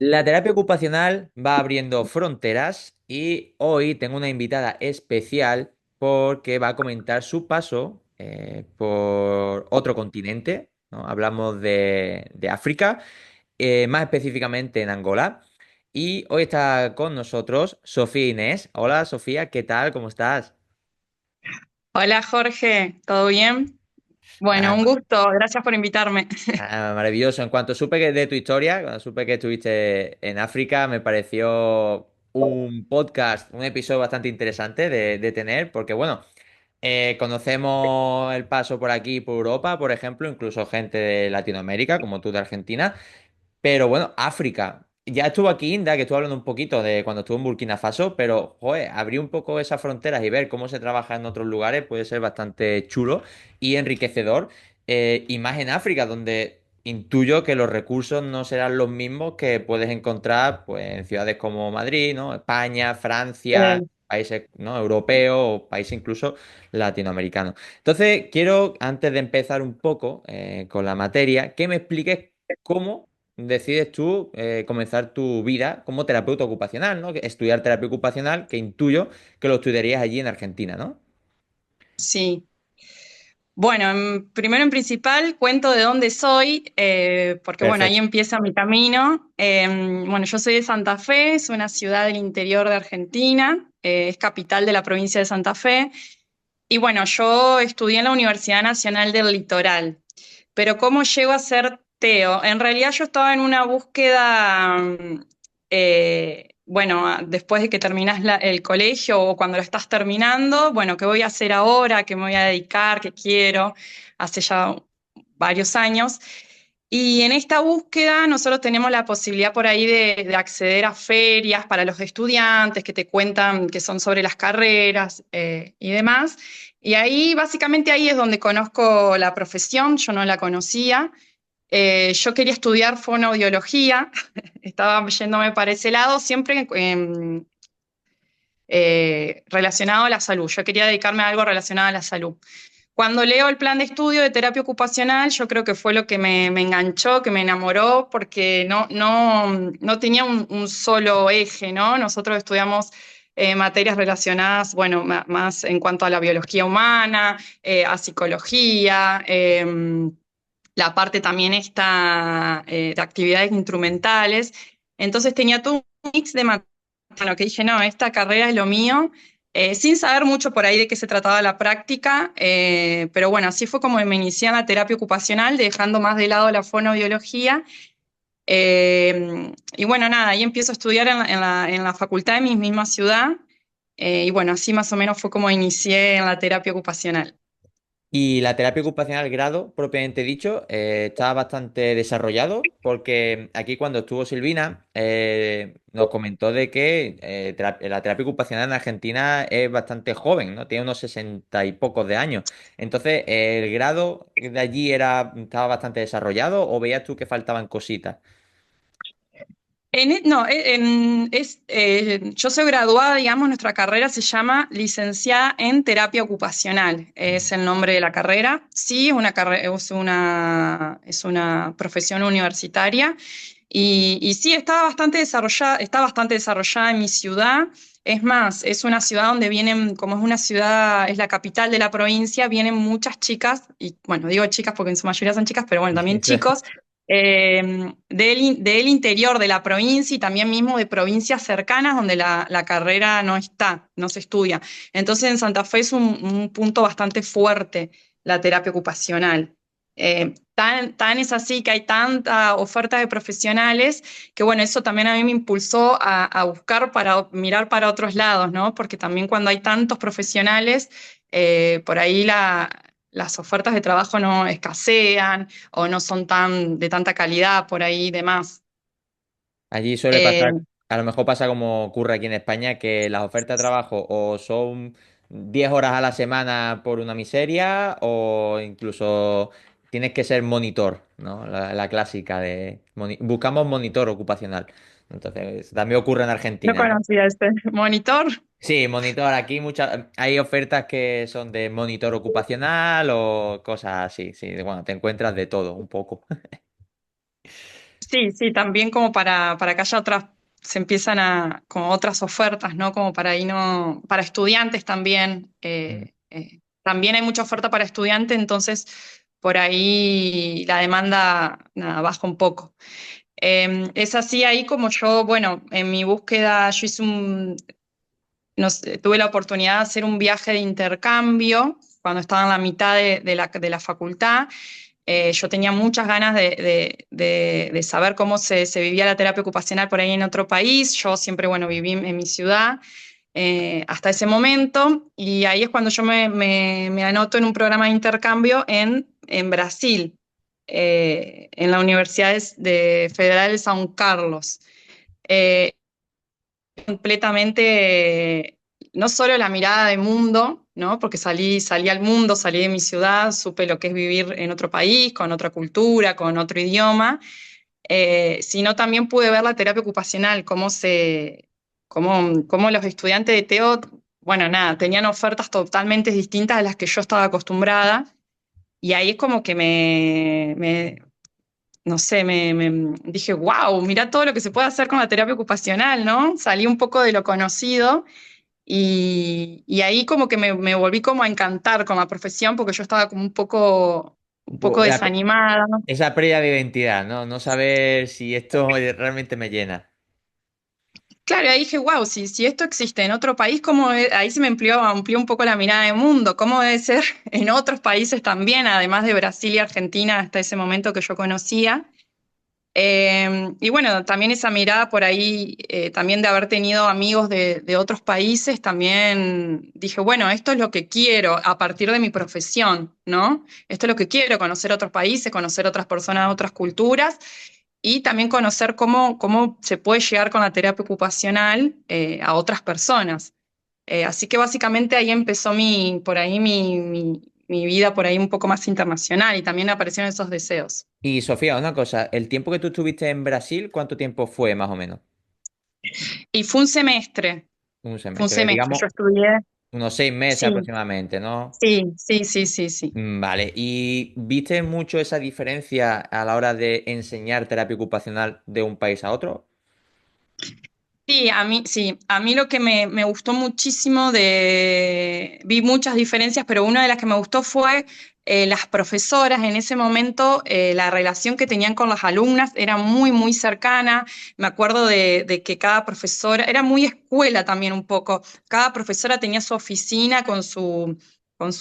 La terapia ocupacional va abriendo fronteras y hoy tengo una invitada especial porque va a comentar su paso por otro continente, ¿no? Hablamos de África, más específicamente en Angola. Y hoy está con nosotros Sofía Inés. Hola Sofía, ¿qué tal? ¿Cómo estás? Hola Jorge, ¿todo bien? Bueno, un Ah, gusto, gracias por invitarme. Maravilloso. En cuanto supe de tu historia, cuando supe que estuviste en África, me pareció un podcast, un episodio bastante interesante de tener, porque bueno, conocemos el paso por aquí, por Europa, por ejemplo, incluso gente de Latinoamérica, como tú de Argentina, pero bueno, África. Ya estuvo aquí Inda, que estuvo hablando un poquito de cuando estuvo en Burkina Faso, pero, joder, abrir un poco esas fronteras y ver cómo se trabaja en otros lugares puede ser bastante chulo y enriquecedor. Y más en África, donde intuyo que los recursos no serán los mismos que puedes encontrar pues, en ciudades como Madrid, ¿no? España, Francia, Eh, países, ¿no? Europeos o países incluso latinoamericanos. Entonces, quiero, antes de empezar un poco con la materia, que me expliques cómo decides tú comenzar tu vida como terapeuta ocupacional, ¿no? Estudiar terapia ocupacional, que intuyo que lo estudiarías allí en Argentina, ¿no? sí, bueno, primero en principal cuento de dónde soy, porque bueno, ahí Perfecto. empieza mi camino. Bueno, yo soy de Santa Fe, es una ciudad del interior de Argentina, es capital de la provincia de Santa Fe. Y bueno, yo estudié en la Universidad Nacional del Litoral, pero ¿cómo llego a ser TEO? En realidad yo estaba en una búsqueda, bueno, después de que terminas el colegio o cuando lo estás terminando, bueno, ¿qué voy a hacer ahora? ¿Qué me voy a dedicar? ¿Qué quiero? Hace ya varios años. Y en esta búsqueda nosotros tenemos la posibilidad por ahí de acceder a ferias para los estudiantes que te cuentan que son sobre las carreras y demás. Y ahí, básicamente ahí es donde conozco la profesión, yo no la conocía. Yo quería estudiar fonoaudiología, estaba yéndome para ese lado, siempre relacionado a la salud. Yo quería dedicarme a algo relacionado a la salud. Cuando leo el plan de estudio de terapia ocupacional, yo creo que fue lo que me enganchó, que me enamoró, porque no tenía un solo eje, ¿no? Nosotros estudiamos materias relacionadas, bueno, más en cuanto a la biología humana, a psicología, la parte también esta de actividades instrumentales. Entonces tenía todo un mix de materias, bueno, que dije, no, esta carrera es lo mío, sin saber mucho por ahí de qué se trataba la práctica, pero bueno, así fue como me inicié en la terapia ocupacional, dejando más de lado la fonoaudiología. Y bueno, nada, ahí empiezo a estudiar en la facultad de mi misma ciudad, y bueno, así más o menos fue como inicié en la terapia ocupacional. Y la terapia ocupacional grado, propiamente dicho, está bastante desarrollado porque aquí cuando estuvo Silvina nos comentó de que la terapia ocupacional en Argentina es bastante joven, ¿no? Tiene unos 60 y pocos de años. Entonces, ¿el grado de allí estaba bastante desarrollado o veías tú que faltaban cositas? No, yo soy graduada, digamos, nuestra carrera se llama licenciada en terapia ocupacional, es el nombre de la carrera. Sí, es una profesión universitaria y sí, está bastante desarrollada en mi ciudad. Es más, es una ciudad donde vienen, como es una ciudad, es la capital de la provincia, vienen muchas chicas, y bueno, digo chicas porque en su mayoría son chicas, pero bueno, también chicos del interior de la provincia y también mismo de provincias cercanas donde la carrera no está, no se estudia. Entonces en Santa Fe es un punto bastante fuerte la terapia ocupacional. Tan es así que hay tanta oferta de profesionales que bueno, eso también a mí me impulsó a buscar para mirar para otros lados, ¿no? Porque también cuando hay tantos profesionales, por ahí las ofertas de trabajo no escasean o no son de tanta calidad por ahí y demás. Allí suele Eh, pasar, a lo mejor pasa como ocurre aquí en España, que las ofertas de trabajo o son 10 horas a la semana por una miseria o incluso tienes que ser monitor, ¿no? La clásica de buscamos monitor ocupacional. Entonces, también ocurre en no Argentina, ¿no? conocía este monitor. Sí, monitor, aquí hay ofertas que son de monitor ocupacional o cosas así, sí, bueno, te encuentras de todo un poco. Sí, sí, también como para que haya otras, se empiezan a, como otras ofertas, ¿no? Como para ahí no, para estudiantes también, Mm. también hay mucha oferta para estudiantes, entonces por ahí la demanda, nada, baja un poco. Es así ahí como yo, bueno, en mi búsqueda yo hice no sé, tuve la oportunidad de hacer un viaje de intercambio cuando estaba en la mitad de la facultad. Yo tenía muchas ganas de saber cómo se vivía la terapia ocupacional por ahí en otro país. Yo siempre, bueno, viví en mi ciudad hasta ese momento y ahí es cuando yo me anoto en un programa de intercambio en Brasil, en la Universidad Federal de São Carlos. Eh, completamente, no solo la mirada de mundo, ¿no? Porque salí al mundo, salí de mi ciudad, supe lo que es vivir en otro país, con otra cultura, con otro idioma, sino también pude ver la terapia ocupacional, cómo los estudiantes de TEO, bueno, nada, tenían ofertas totalmente distintas a las que yo estaba acostumbrada, y ahí es como que no sé, dije, wow, mira todo lo que se puede hacer con la terapia ocupacional, ¿no? Salí un poco de lo conocido y ahí como que me volví como a encantar con la profesión porque yo estaba como un poco desanimada. Esa pérdida de identidad, ¿no? No saber si esto realmente me llena. Claro, y ahí dije, wow, si esto existe en otro país, ahí se me amplió un poco la mirada de mundo, ¿cómo debe ser en otros países también, además de Brasil y Argentina hasta ese momento que yo conocía? Y bueno, también esa mirada por ahí, también de haber tenido amigos de otros países, también dije, bueno, esto es lo que quiero a partir de mi profesión, ¿no? Esto es lo que quiero, conocer otros países, conocer otras personas, otras culturas y también conocer cómo se puede llegar con la terapia ocupacional a otras personas. Así que básicamente ahí empezó por ahí mi vida por ahí un poco más internacional y también aparecieron esos deseos. Y Sofía, una cosa, el tiempo que tú estuviste en Brasil, ¿cuánto tiempo fue más o menos? Y Un fue un semestre, semestre, digamos yo estudié, unos 6 meses sí, aproximadamente, ¿no? sí. Vale, ¿y viste mucho esa diferencia a la hora de enseñar terapia ocupacional de un país a otro? Sí, a mí lo que me gustó muchísimo vi muchas diferencias, pero una de las que me gustó fue las profesoras en ese momento, la relación que tenían con las alumnas era muy cercana. Me acuerdo de que cada profesora, era muy escuela también un poco, cada profesora tenía su oficina con su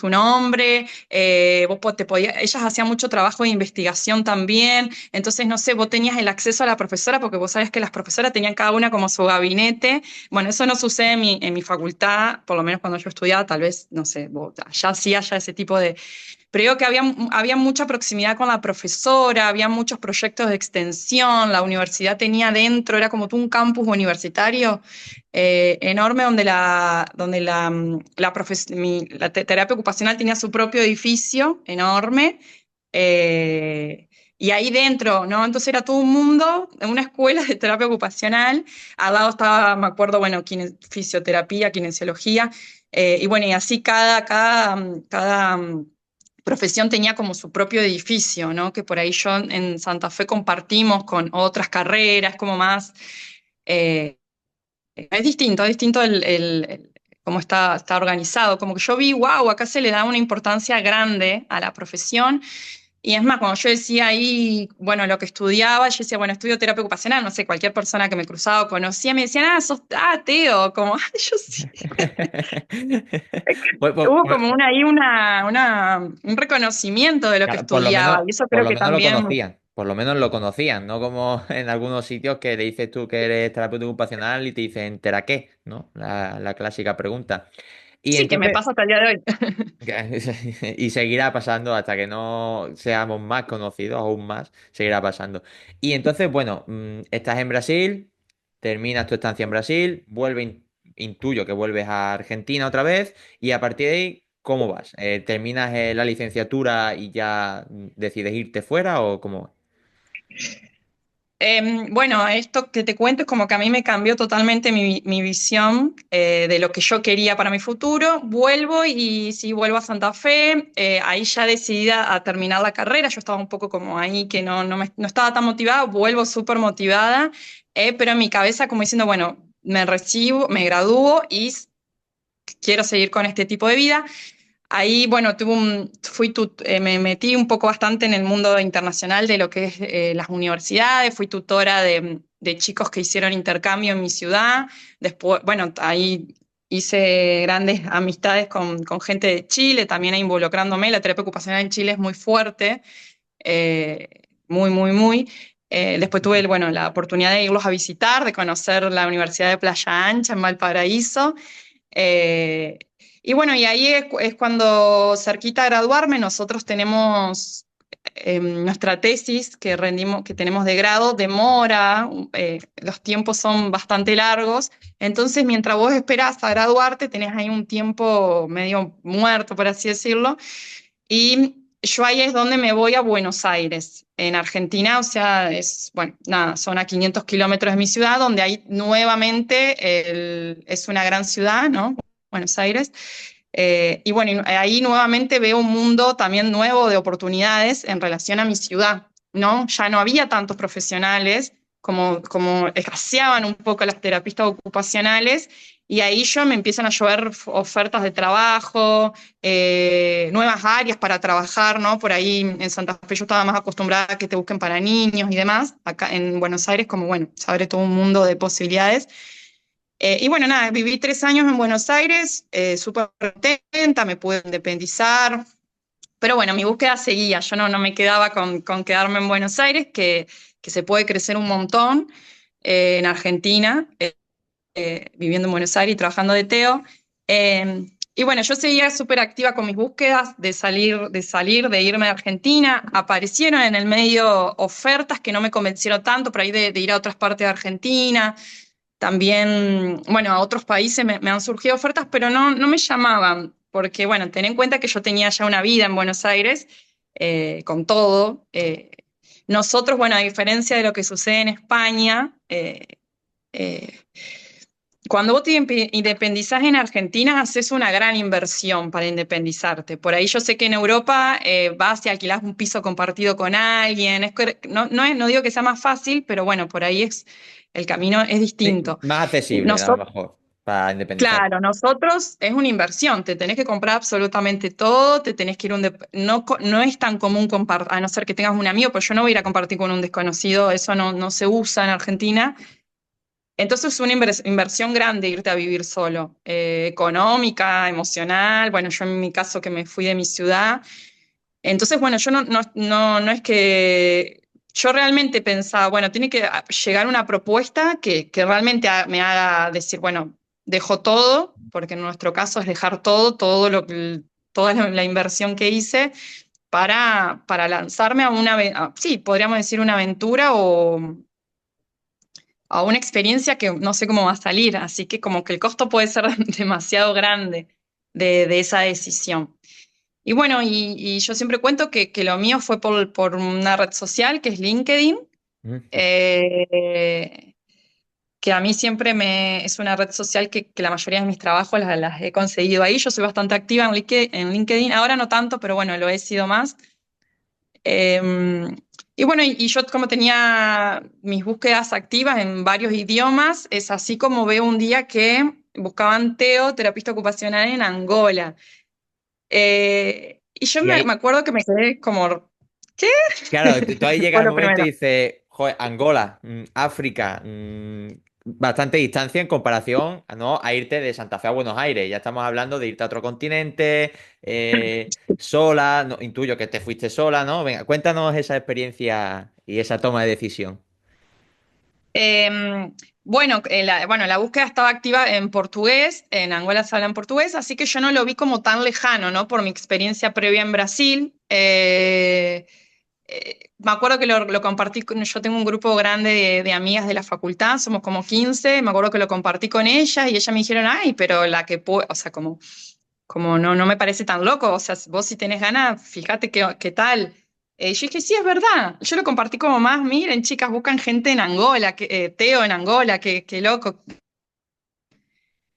nombre, ellas hacían mucho trabajo de investigación también, entonces, no sé, vos tenías el acceso a la profesora porque vos sabés que las profesoras tenían cada una como su gabinete. Bueno, eso no sucede en mi facultad, por lo menos cuando yo estudiaba, tal vez, no sé, ya sí haya ese tipo de... Pero digo que había mucha proximidad con la profesora, había muchos proyectos de extensión, la universidad tenía dentro, era como todo un campus universitario enorme la terapia ocupacional tenía su propio edificio enorme. eh, y ahí dentro, ¿no? Entonces era todo un mundo, una escuela de terapia ocupacional. Al lado estaba, me acuerdo, bueno, fisioterapia, kinesiología. Y bueno, y así cada profesión tenía como su propio edificio, ¿no? Que por ahí yo en Santa Fe compartimos con otras carreras, como más... eh, es distinto cómo está organizado. Como que yo vi, wow, acá se le da una importancia grande a la profesión y es más, cuando yo decía ahí, bueno, lo que estudiaba, yo decía, bueno, estudio terapia ocupacional, no sé, cualquier persona que me cruzaba o conocía me decían, Teo, como, ay, yo sí. Pues, pues, Hubo pues, como un reconocimiento de lo que claro, estudiaba, y eso por creo lo que menos lo también, conocían, por lo menos lo conocían, no como en algunos sitios que le dices tú que eres terapeuta ocupacional y te dicen, ¿tera qué? ¿No? La clásica pregunta. Y sí, que me entonces, pasa hasta el día de hoy. y seguirá pasando hasta que no seamos más conocidos, aún más, seguirá pasando. Y entonces, bueno, estás en Brasil, terminas tu estancia en Brasil, intuyo que vuelves a Argentina otra vez, y a partir de ahí, ¿cómo vas? ¿Terminas la licenciatura y ya decides irte fuera o cómo? Bueno, esto que te cuento es como que a mí me cambió totalmente mi visión de lo que yo quería para mi futuro. Vuelvo y sí, vuelvo a Santa Fe, ahí ya decidida a terminar la carrera, yo estaba un poco como ahí que no estaba tan motivada, vuelvo súper motivada, pero en mi cabeza como diciendo, bueno, me recibo, me gradúo y quiero seguir con este tipo de vida. Ahí, bueno, me metí un poco bastante en el mundo internacional de lo que es las universidades, fui tutora de chicos que hicieron intercambio en mi ciudad, después, bueno, ahí hice grandes amistades con gente de Chile, también involucrándome, la terapia ocupacional en Chile es muy fuerte, eh, muy, muy, muy. Después tuve, bueno, la oportunidad de irlos a visitar, de conocer la Universidad de Playa Ancha en Valparaíso. Eh, y bueno, y ahí es cuando cerquita de graduarme, nosotros tenemos nuestra tesis que rendimos, que tenemos de grado, demora, los tiempos son bastante largos, entonces mientras vos esperás a graduarte, tenés ahí un tiempo medio muerto, por así decirlo, y yo ahí es donde me voy a Buenos Aires, en Argentina, o sea, bueno, nada, son a 500 kilómetros de mi ciudad, donde ahí nuevamente es una gran ciudad, ¿no? Buenos Aires. Y bueno, y ahí nuevamente veo un mundo también nuevo de oportunidades en relación a mi ciudad, ¿no? Ya no había tantos profesionales como escaseaban un poco las terapistas ocupacionales y ahí yo me empiezan a llover ofertas de trabajo, nuevas áreas para trabajar, ¿no? Por ahí en Santa Fe yo estaba más acostumbrada a que te busquen para niños y demás. Acá en Buenos Aires, como bueno, se abre todo un mundo de posibilidades. Y bueno, nada, viví 3 años en Buenos Aires, súper contenta, me pude independizar, pero bueno, mi búsqueda seguía, yo no me quedaba con quedarme en Buenos Aires, que se puede crecer un montón en Argentina, viviendo en Buenos Aires y trabajando de TEO. Y bueno, yo seguía súper activa con mis búsquedas de irme a Argentina. Aparecieron en el medio ofertas que no me convencieron tanto, por ahí de ir a otras partes de Argentina. También, bueno, a otros países me han surgido ofertas, pero no me llamaban, porque, bueno, ten en cuenta que yo tenía ya una vida en Buenos Aires, con todo. Nosotros, bueno, a diferencia de lo que sucede en España, eh, cuando vos te independizás en Argentina, haces una gran inversión para independizarte. Por ahí yo sé que en Europa vas y alquilás un piso compartido con alguien. No digo que sea más fácil, pero bueno, por ahí el camino es Sí, distinto. más accesible, a lo Nosotros, mejor, para independizar. claro, nosotros es una inversión. Te tenés que comprar absolutamente todo, te tenés que ir no es tan común compartir, a no ser que tengas un amigo, pues yo no voy a ir a compartir con un desconocido, eso no se usa en Argentina. Entonces es una inversión grande irte a vivir solo, económica, emocional. Bueno, yo en mi caso que me fui de mi ciudad. Entonces, bueno, yo no es que... Yo realmente pensaba, bueno, tiene que llegar una propuesta que realmente me haga decir, bueno, dejo todo, porque en nuestro caso es dejar toda la inversión que hice para lanzarme a sí, podríamos decir una aventura o a una experiencia que no sé cómo va a salir, así que como que el costo puede ser demasiado grande de esa decisión. Y bueno, y yo siempre cuento que lo mío fue por una red social que es LinkedIn, Mm. eh, que a mí siempre es una red social que la mayoría de mis trabajos las he conseguido ahí. Yo soy bastante activa en LinkedIn, ahora no tanto, pero bueno, lo he sido más. Eh, y bueno, y yo como tenía mis búsquedas activas en varios idiomas, es así como veo un día que buscaban TEO, terapista ocupacional en Angola. Y yo Y me ahí, acuerdo que me quedé como, ¿qué? claro, tú ahí Fue llega el lo momento y primero. dices, joder, Angola, África, bastante distancia en comparación, ¿no? A irte de Santa Fe a Buenos Aires. Ya estamos hablando de irte a otro continente, sola, no, intuyo que te fuiste sola, ¿no? Venga, cuéntanos esa experiencia y esa toma de decisión. Bueno, la búsqueda estaba activa en portugués, en Angola se habla en portugués, así que yo no lo vi como tan lejano, ¿no? Por mi experiencia previa en Brasil. Me acuerdo que lo compartí yo tengo un grupo grande de amigas de la facultad, somos como 15. Me acuerdo que lo compartí con ellas y ellas me dijeron, ay, pero la que puede, o sea, como no me parece tan loco, o sea, vos si tenés ganas, fíjate qué tal. Yo dije, sí, es verdad. Yo lo compartí como más, miren, chicas, buscan gente en Angola, Teo en Angola, qué loco.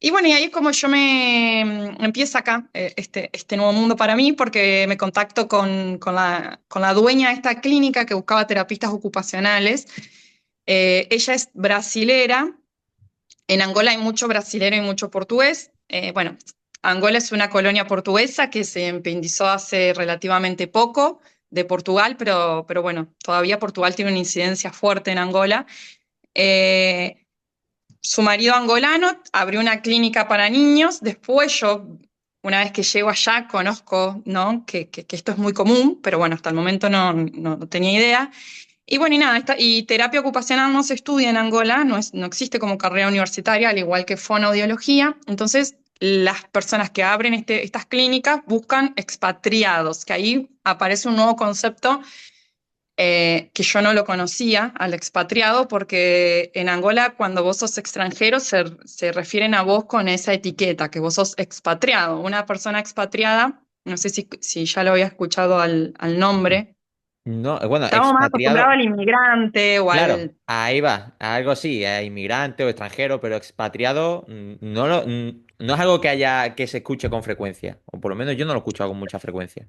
Y bueno, y ahí es como yo empiezo acá, este nuevo mundo para mí, porque me contacto con la dueña de esta clínica que buscaba terapistas ocupacionales. Ella es brasilera. En Angola hay mucho brasilero y mucho portugués. Bueno, Angola es una colonia portuguesa que se independizó hace relativamente poco de Portugal, pero bueno, todavía Portugal tiene una incidencia fuerte en Angola. Eh, Su marido angolano abrió una clínica para niños. Después yo, una vez que llego allá, conozco, ¿no? que esto es muy común, pero bueno, hasta el momento no tenía idea. Y bueno, y nada, y terapia ocupacional no se estudia en Angola, no existe como carrera universitaria, al igual que fonoaudiología. Entonces, las personas que abren estas clínicas buscan expatriados, que ahí aparece un nuevo concepto que yo no lo conocía, al expatriado, porque en Angola cuando vos sos extranjero se refieren a vos con esa etiqueta, que vos sos expatriado. Una persona expatriada, no sé si ya lo había escuchado al nombre. No, bueno, Estamos más acostumbrados expatriado, al inmigrante o claro, al... ahí va, algo así, inmigrante o extranjero, pero expatriado no es algo que haya, que se escuche con frecuencia, o por lo menos yo no lo escucho con mucha frecuencia.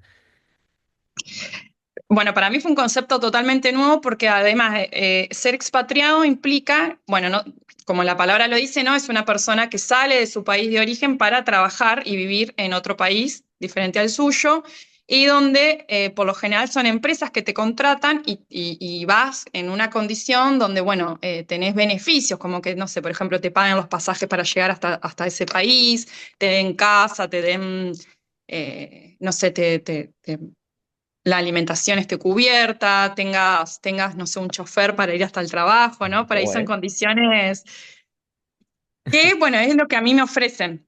Bueno, para mí fue un concepto totalmente nuevo porque además ser expatriado implica, bueno, no, como la palabra lo dice, ¿no? Es una persona que sale de su país de origen para trabajar y vivir en otro país diferente al suyo y donde por lo general son empresas que te contratan y vas en una condición donde, bueno, tenés beneficios, como que, no sé, por ejemplo, te pagan los pasajes para llegar hasta ese país, te den casa, te den, no sé, la alimentación esté cubierta, tengas, no sé, un chofer para ir hasta el trabajo, ¿no? Por ahí son Joder. condiciones que, bueno, es lo que a mí me ofrecen.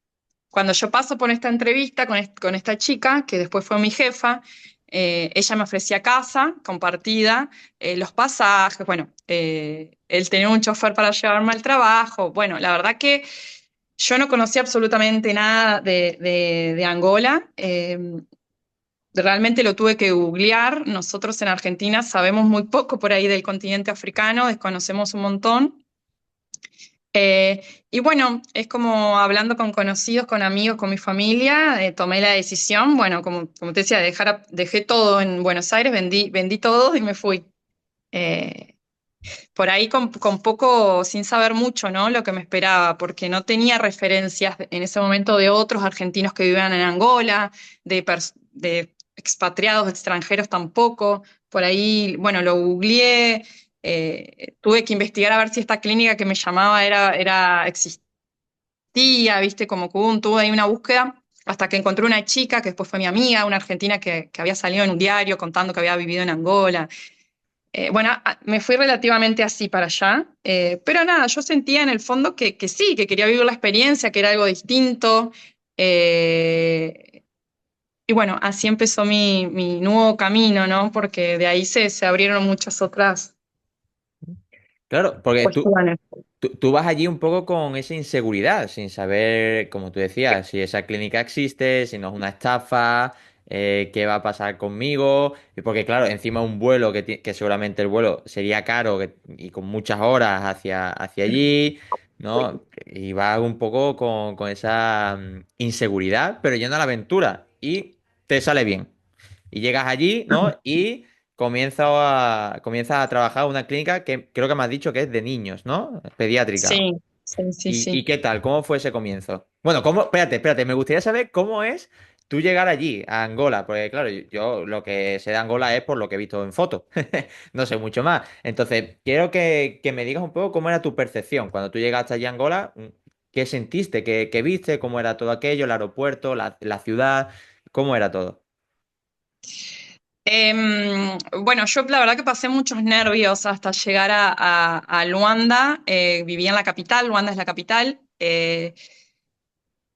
Cuando yo paso por esta entrevista con esta chica, que después fue mi jefa, ella me ofrecía casa compartida, los pasajes, bueno, el tener un chofer para llevarme al trabajo. Bueno, la verdad que yo no conocía absolutamente nada de Angola. Realmente lo tuve que googlear. Nosotros en Argentina sabemos muy poco por ahí del continente africano, desconocemos un montón. Eh, y bueno, es como hablando con conocidos, con amigos, con mi familia, tomé la decisión, bueno, como te decía, dejé todo en Buenos Aires, vendí todo y me fui. Eh, por ahí con poco, sin saber mucho, ¿no? Lo que me esperaba, porque no tenía referencias en ese momento de otros argentinos que vivían en Angola, de expatriados extranjeros tampoco. Por ahí, bueno, lo googleé, tuve que investigar a ver si esta clínica que me llamaba existía, viste, como que tuve ahí una búsqueda. Hasta que encontré una chica que después fue mi amiga, una argentina que había salido en un diario contando que había vivido en Angola. Bueno, me fui relativamente así para allá, pero nada, yo sentía en el fondo que sí, que quería vivir la experiencia, que era algo distinto. eh, y bueno, así empezó mi nuevo camino, ¿no? Porque de ahí se abrieron muchas otras Claro, porque cuestiones. tú vas allí un poco con esa inseguridad, sin saber, como tú decías, si esa clínica existe, si no es una estafa, qué va a pasar conmigo. Y porque, claro, encima un vuelo que seguramente el vuelo sería caro y con muchas horas hacia allí, ¿no? Y vas un poco con esa inseguridad, pero yendo a la aventura. Y te sale bien. Y llegas allí, ¿no? Y comienzas a trabajar en una clínica que creo que me has dicho que es de niños, ¿no? Pediátrica. Sí, sí, sí, ¿Y sí. qué tal? ¿Cómo fue ese comienzo? Bueno, espérate, me gustaría saber cómo es tú llegar allí, a Angola, porque claro, yo lo que sé de Angola es por lo que he visto en fotos, no sé mucho más. Entonces, quiero que me digas un poco cómo era tu percepción cuando tú llegaste allí a Angola, qué sentiste, qué viste, cómo era todo aquello, el aeropuerto, la ciudad, cómo era todo. Bueno, yo la verdad que pasé muchos nervios hasta llegar a Luanda. Vivía en la capital, Luanda es la capital.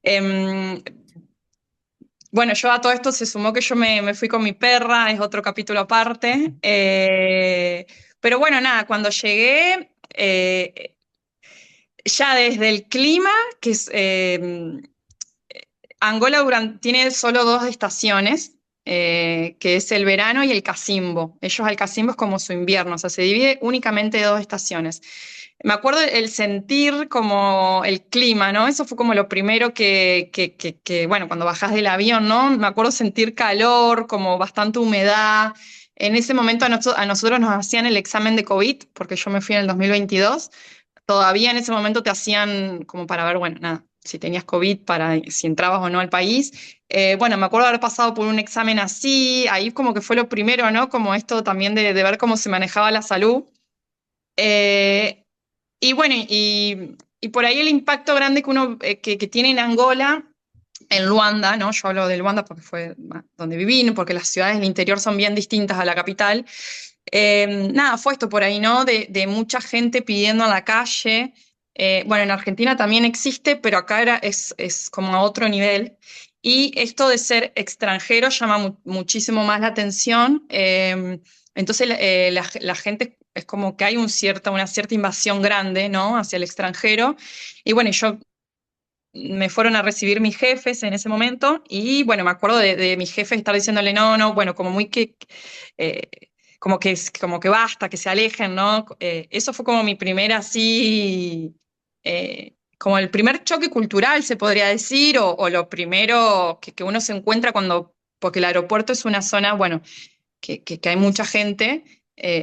Em, bueno, yo a todo esto se sumó que yo me fui con mi perra, es otro capítulo aparte. Pero bueno, nada, cuando llegué, ya desde el clima, Angola tiene solo dos estaciones. que es el verano y el cacimbo. Ellos el cacimbo es como su invierno, o sea, se divide únicamente de dos estaciones. Me acuerdo el sentir como el clima, ¿no? Eso fue como lo primero bueno, cuando bajás del avión, ¿no? Me acuerdo sentir calor, como bastante humedad. En ese momento a nosotros nos hacían el examen de COVID, porque yo me fui en el 2022. Todavía en ese momento te hacían como para ver, bueno, nada, si tenías COVID, para si entrabas o no al país. Bueno, me acuerdo haber pasado por un examen así, ahí como que fue lo primero, ¿no? Como esto también de ver cómo se manejaba la salud. Eh, y bueno, y por ahí el impacto grande que uno que tiene en Angola, en Luanda, ¿no? Yo hablo de Luanda porque fue donde viví, ¿no? Porque las ciudades del interior son bien distintas a la capital. Nada, fue esto por ahí, ¿no? De mucha gente pidiendo en la calle. Bueno, en Argentina también existe, pero acá es como a otro nivel. Y esto de ser extranjero llama muchísimo más la atención. Entonces, la gente es como que hay una cierta invasión grande, ¿no? Hacia el extranjero. Y bueno, yo me fueron a recibir mis jefes en ese momento y bueno, me acuerdo de mi jefe estar diciéndole no, no, bueno, como muy eh, como que basta, que se alejen, ¿no? Eso fue como mi primera así, como el primer choque cultural, se podría decir, o lo primero que uno se encuentra porque el aeropuerto es una zona, bueno, que hay mucha gente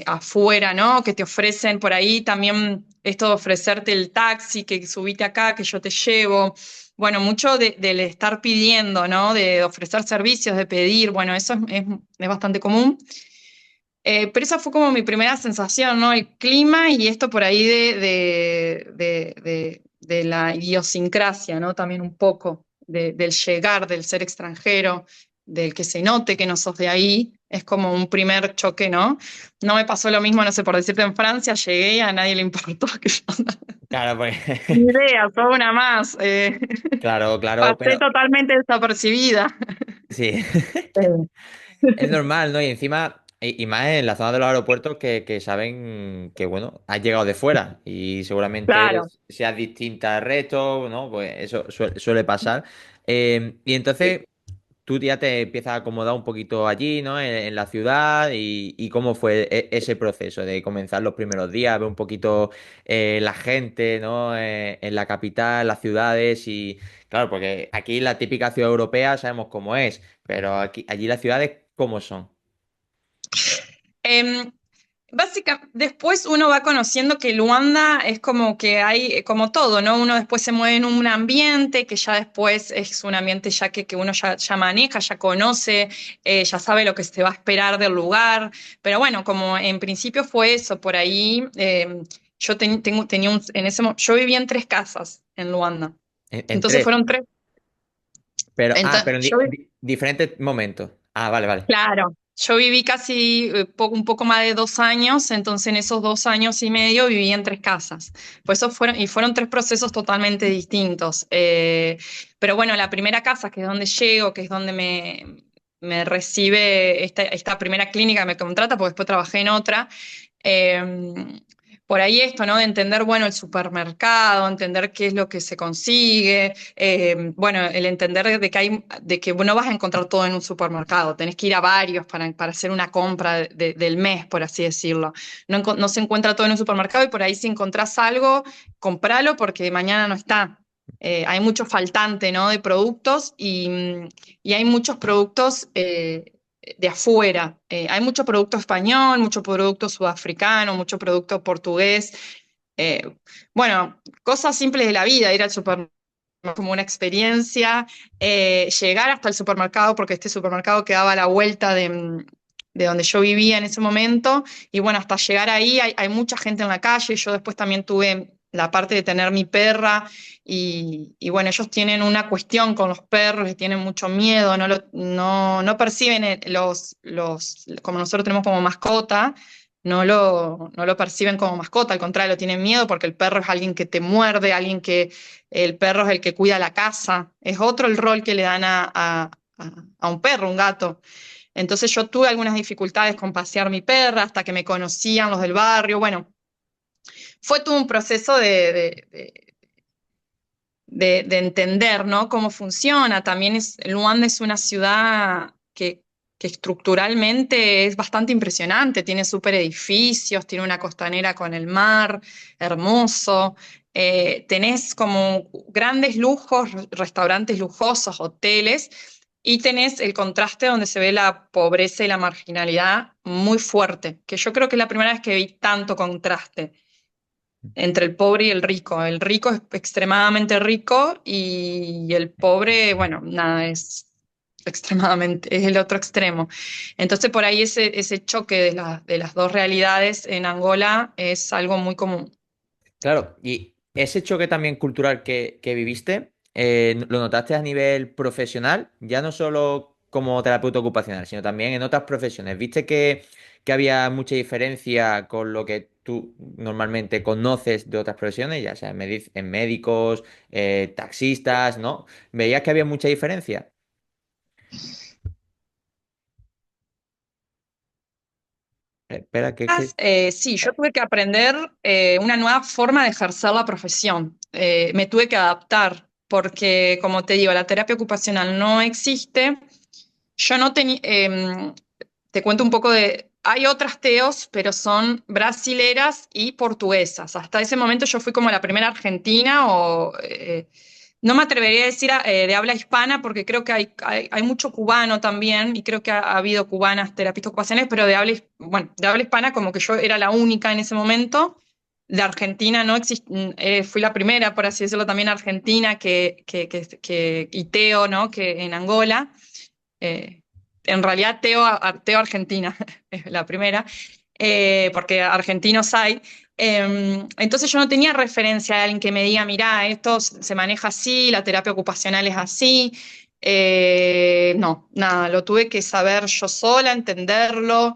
afuera, ¿no? Que te ofrecen por ahí también esto de ofrecerte el taxi, que subite acá, que yo te llevo. Bueno, mucho del estar pidiendo, ¿no? De ofrecer servicios, de pedir, bueno, eso es bastante común. Pero esa fue como mi primera sensación, ¿no? El clima y esto por ahí de la idiosincrasia, ¿no? También un poco del llegar, del ser extranjero, del que se note que no sos de ahí, es como un primer choque, ¿no? No me pasó lo mismo, no sé, por decirte en Francia, llegué y a nadie le importó que yo Claro, ni porque... idea, sos una más. Claro, claro, Pasé pero totalmente desapercibida. sí. Sí. Es normal, ¿no? Y encima, y más en la zona de los aeropuertos que saben que, bueno, has llegado de fuera y seguramente Claro. seas distinta al resto, ¿no? Pues eso suele pasar. Y entonces tú ya te empiezas a acomodar un poquito allí, ¿no? En la ciudad y cómo fue ese proceso de comenzar los primeros días, ver un poquito la gente, ¿no? En la capital, las ciudades y, claro, porque aquí la típica ciudad europea sabemos cómo es, pero allí las ciudades, ¿cómo son? Em, Básicamente, después uno va conociendo que Luanda es como que hay, como todo, ¿no? Uno después se mueve en un ambiente que ya después es un ambiente ya que uno ya maneja, ya conoce, ya sabe lo que se va a esperar del lugar. Pero bueno, como en principio fue eso, por ahí yo tenía yo vivía en tres casas en Luanda. En Entonces tres, fueron tres. pero Entonces, en yo diferentes momentos. Ah, vale, vale. Claro, yo viví casi un poco más de 2 años, entonces en esos 2 años y medio viví en tres casas. Pues fueron tres procesos totalmente distintos. Pero bueno, la primera casa, que es donde llego, que es donde me recibe esta primera clínica que me contrata, porque después trabajé en otra. eh, por ahí esto, ¿no? De entender, bueno, el supermercado, entender qué es lo que se consigue, bueno, el entender de que no vas a encontrar todo en un supermercado, tenés que ir a varios para hacer una compra del mes, por así decirlo. No se encuentra todo en un supermercado y por ahí si encontrás algo, compralo porque mañana no está. Hay mucho faltante, ¿no? De productos y hay muchos productos de afuera. Hay mucho producto español, mucho producto sudafricano, mucho producto portugués. Eh, bueno, cosas simples de la vida, ir al supermercado como una experiencia, llegar hasta el supermercado, porque este supermercado quedaba a la vuelta de donde yo vivía en ese momento, y bueno, hasta llegar ahí hay mucha gente en la calle, yo después también tuve la parte de tener mi perra, y bueno, ellos tienen una cuestión con los perros, y tienen mucho miedo, no perciben como nosotros tenemos como mascota, no lo perciben como mascota, al contrario, tienen miedo porque el perro es alguien que te muerde, alguien que el perro es el que cuida la casa, es otro el rol que le dan a un perro, un gato. Entonces yo tuve algunas dificultades con pasear mi perra hasta que me conocían los del barrio. Bueno, fue todo un proceso de entender, ¿no? Cómo funciona. También Luanda es una ciudad que estructuralmente es bastante impresionante, tiene súper edificios, tiene una costanera con el mar, hermoso, tenés como grandes lujos, restaurantes lujosos, hoteles, y tenés el contraste donde se ve la pobreza y la marginalidad muy fuerte, que yo creo que es la primera vez que vi tanto contraste entre el pobre y el rico. El rico es extremadamente rico y el pobre, bueno, nada, es extremadamente, es el otro extremo. Entonces, por ahí ese choque de las dos realidades en Angola es algo muy común. Claro, y ese choque también cultural que viviste, ¿lo notaste a nivel profesional? Ya no solo como terapeuta ocupacional, sino también en otras profesiones. ¿Viste que había mucha diferencia con lo que tú normalmente conoces de otras profesiones, ya sea en médicos, taxistas, ¿no? ¿Veías que había mucha diferencia? Espera, que es que... Sí, yo tuve que aprender una nueva forma de ejercer la profesión. Me tuve que adaptar porque, como te digo, la terapia ocupacional no existe. Yo no tenía, te cuento un poco de, hay otras TEOs, pero son brasileras y portuguesas. Hasta ese momento yo fui como la primera argentina no me atrevería a decir de habla hispana porque creo que hay mucho cubano también y creo que ha habido cubanas terapistas ocupacionales, pero bueno, de habla hispana como que yo era la única en ese momento. De Argentina no fui la primera, por así decirlo, también argentina y TEO, ¿no? Que en Angola. Eh, en realidad, Teo Argentina es la primera, porque argentinos hay. Entonces yo no tenía referencia de alguien que me diga, mirá, esto se maneja así, la terapia ocupacional es así. No, nada, lo tuve que saber yo sola, entenderlo,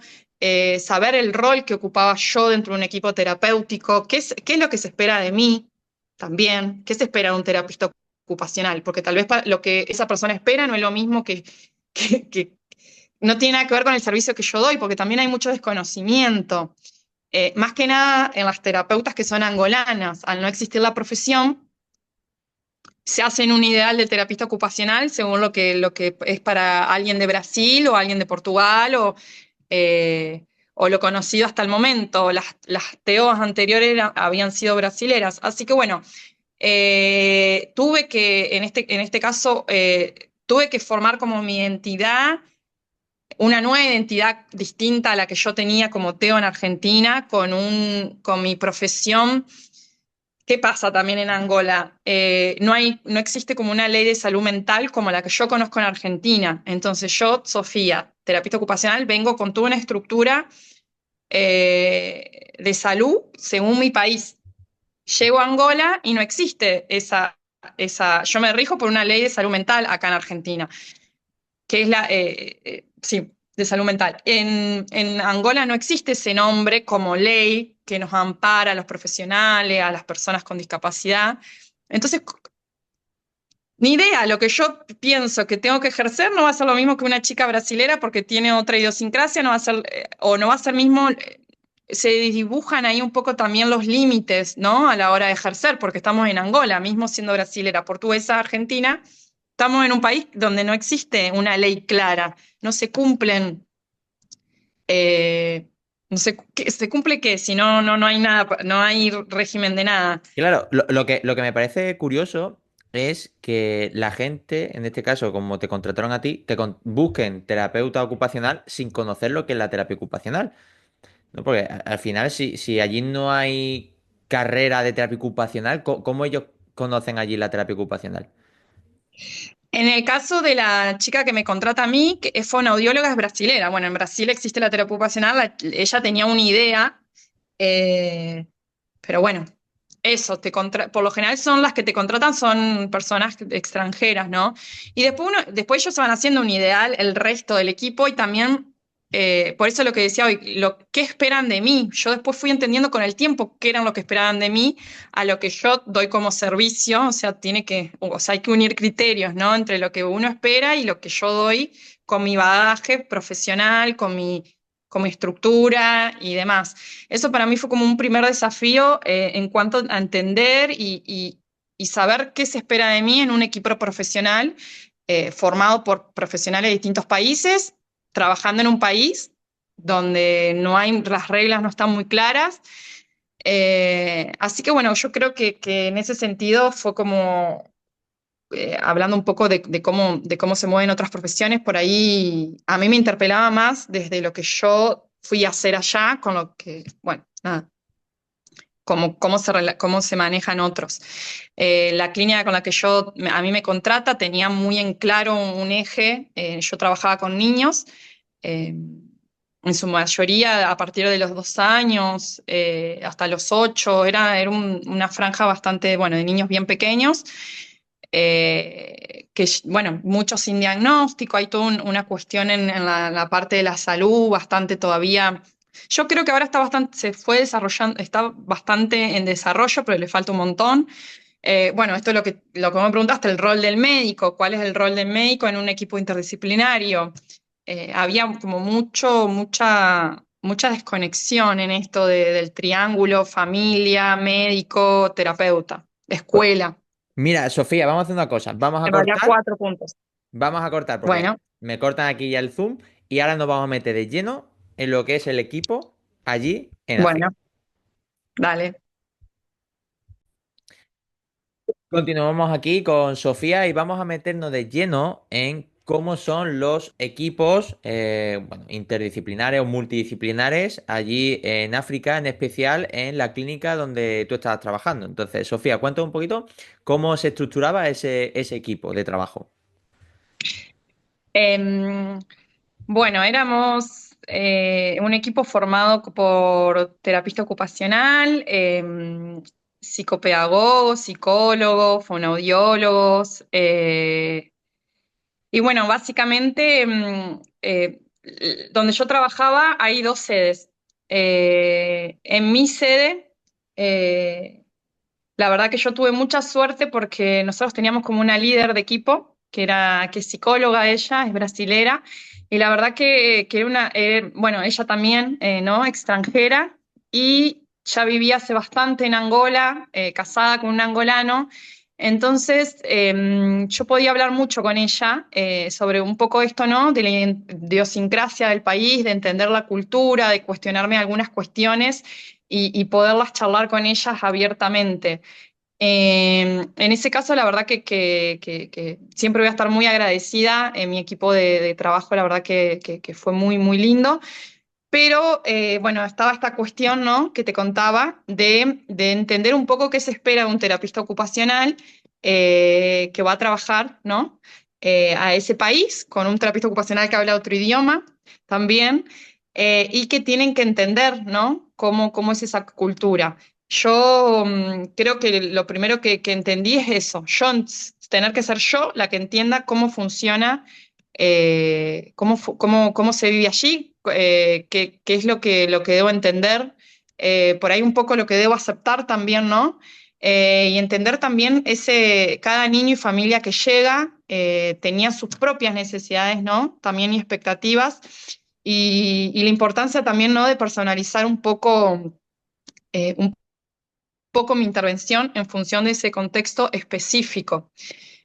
saber el rol que ocupaba yo dentro de un equipo terapéutico, qué es lo que se espera de mí también, qué se espera de un terapista ocupacional, porque tal vez lo que esa persona espera no es lo mismo que no tiene nada que ver con el servicio que yo doy, porque también hay mucho desconocimiento. Más que nada en las terapeutas que son angolanas, al no existir la profesión, se hacen un ideal de terapista ocupacional según lo que es para alguien de Brasil o alguien de Portugal o lo conocido hasta el momento. Las TEOs anteriores habían sido brasileras. Así que bueno, tuve que, en este caso, tuve que formar como mi identidad una nueva identidad distinta a la que yo tenía como Teo en Argentina, con mi profesión. ¿Qué pasa también en Angola? No existe como una ley de salud mental como la que yo conozco en Argentina. Entonces yo, Sofía, terapista ocupacional, vengo con toda una estructura de salud según mi país. Llego a Angola y no existe yo me rijo por una ley de salud mental acá en Argentina que es sí, de salud mental. En Angola no existe ese nombre como ley que nos ampara a los profesionales, a las personas con discapacidad. Entonces, ni idea, lo que yo pienso que tengo que ejercer no va a ser lo mismo que una chica brasilera porque tiene otra idiosincrasia, no va a ser, o no va a ser mismo, se dibujan ahí un poco también los límites, ¿no? A la hora de ejercer, porque estamos en Angola, mismo siendo brasilera, portuguesa, argentina, estamos en un país donde no existe una ley clara, no se cumplen, no sé, ¿se cumple qué? Si no hay nada, no hay régimen de nada. Claro, lo que me parece curioso es que la gente, en este caso, como te contrataron a ti, busquen terapeuta ocupacional sin conocer lo que es la terapia ocupacional, ¿no? Porque al final, si allí no hay carrera de terapia ocupacional, ¿cómo ellos conocen allí la terapia ocupacional? En el caso de la chica que me contrata a mí, que es fonoaudióloga, es brasilera. Bueno, en Brasil existe la terapia ocupacional, ella tenía una idea, eh, pero bueno, eso, por lo general son las que te contratan, son personas extranjeras, ¿no? Y después ellos se van haciendo un ideal, el resto del equipo, y también, por eso lo que decía hoy, ¿qué esperan de mí? Yo después fui entendiendo con el tiempo qué eran lo que esperaban de mí, a lo que yo doy como servicio, o sea, hay que unir criterios, ¿no? Entre lo que uno espera y lo que yo doy con mi bagaje profesional, con mi estructura y demás. Eso para mí fue como un primer desafío en cuanto a entender y saber qué se espera de mí en un equipo profesional formado por profesionales de distintos países trabajando en un país donde no hay, las reglas no están muy claras. Así que bueno, yo creo que en ese sentido fue como, hablando un poco de cómo se mueven otras profesiones, por ahí a mí me interpelaba más desde lo que yo fui a hacer allá, con lo que, bueno, nada, cómo se manejan otros. La clínica con la que a mí me contrata tenía muy en claro un eje. Yo trabajaba con niños, eh, en su mayoría a partir de los 2 años, hasta los 8, era una franja bastante, bueno, de niños bien pequeños. Bueno, muchos sin diagnóstico, hay toda una cuestión en la parte de la salud bastante todavía. Yo creo que ahora está bastante, se fue desarrollando, está bastante en desarrollo, pero le falta un montón. Bueno, esto es lo que me preguntaste, el rol del médico, ¿cuál es el rol del médico en un equipo interdisciplinario? Había como mucha desconexión en esto del triángulo, familia, médico, terapeuta, Pues, escuela. mira, Sofía, vamos a hacer una cosa. En realidad 4 puntos. Vamos a cortar porque Bueno, me cortan aquí ya el zoom y ahora nos vamos a meter de lleno en lo que es el equipo allí en bueno, África. dale. Continuamos aquí con Sofía y vamos a meternos de lleno en cómo son los equipos bueno, interdisciplinares o multidisciplinares allí en África, en especial en la clínica donde tú estabas trabajando. Entonces, Sofía, cuéntame un poquito cómo se estructuraba ese equipo de trabajo. Em, bueno, éramos un equipo formado por terapista ocupacional, psicopedagogos, psicólogos, fonoaudiólogos, y bueno, básicamente, donde yo trabajaba hay 2 sedes. En mi sede, eh, la verdad que yo tuve mucha suerte porque nosotros teníamos como una líder de equipo, que es psicóloga ella, es brasilera, y la verdad que era bueno, ella también, ¿no? Extranjera, y ya vivía hace bastante en Angola, casada con un angolano. Entonces, yo podía hablar mucho con ella sobre un poco esto, ¿no? De la idiosincrasia del país, de entender la cultura, de cuestionarme algunas cuestiones y poderlas charlar con ellas abiertamente. En ese caso, la verdad que siempre voy a estar muy agradecida. En mi equipo de trabajo, la verdad que fue muy, muy lindo. Pero bueno, estaba esta cuestión, ¿no? Que te contaba de entender un poco qué se espera de un terapista ocupacional que va a trabajar, ¿no? A ese país con un terapista ocupacional que habla otro idioma también, y que tienen que entender, ¿no? Cómo es esa cultura. Yo creo que lo primero que entendí es eso, tener que ser yo la que entienda cómo funciona, cómo se vive allí, qué es lo que debo entender, por ahí un poco lo que debo aceptar también, ¿no? Y entender también cada niño y familia que llega tenía sus propias necesidades, ¿no? También y expectativas, y la importancia también, ¿no? De personalizar un poco mi intervención en función de ese contexto específico.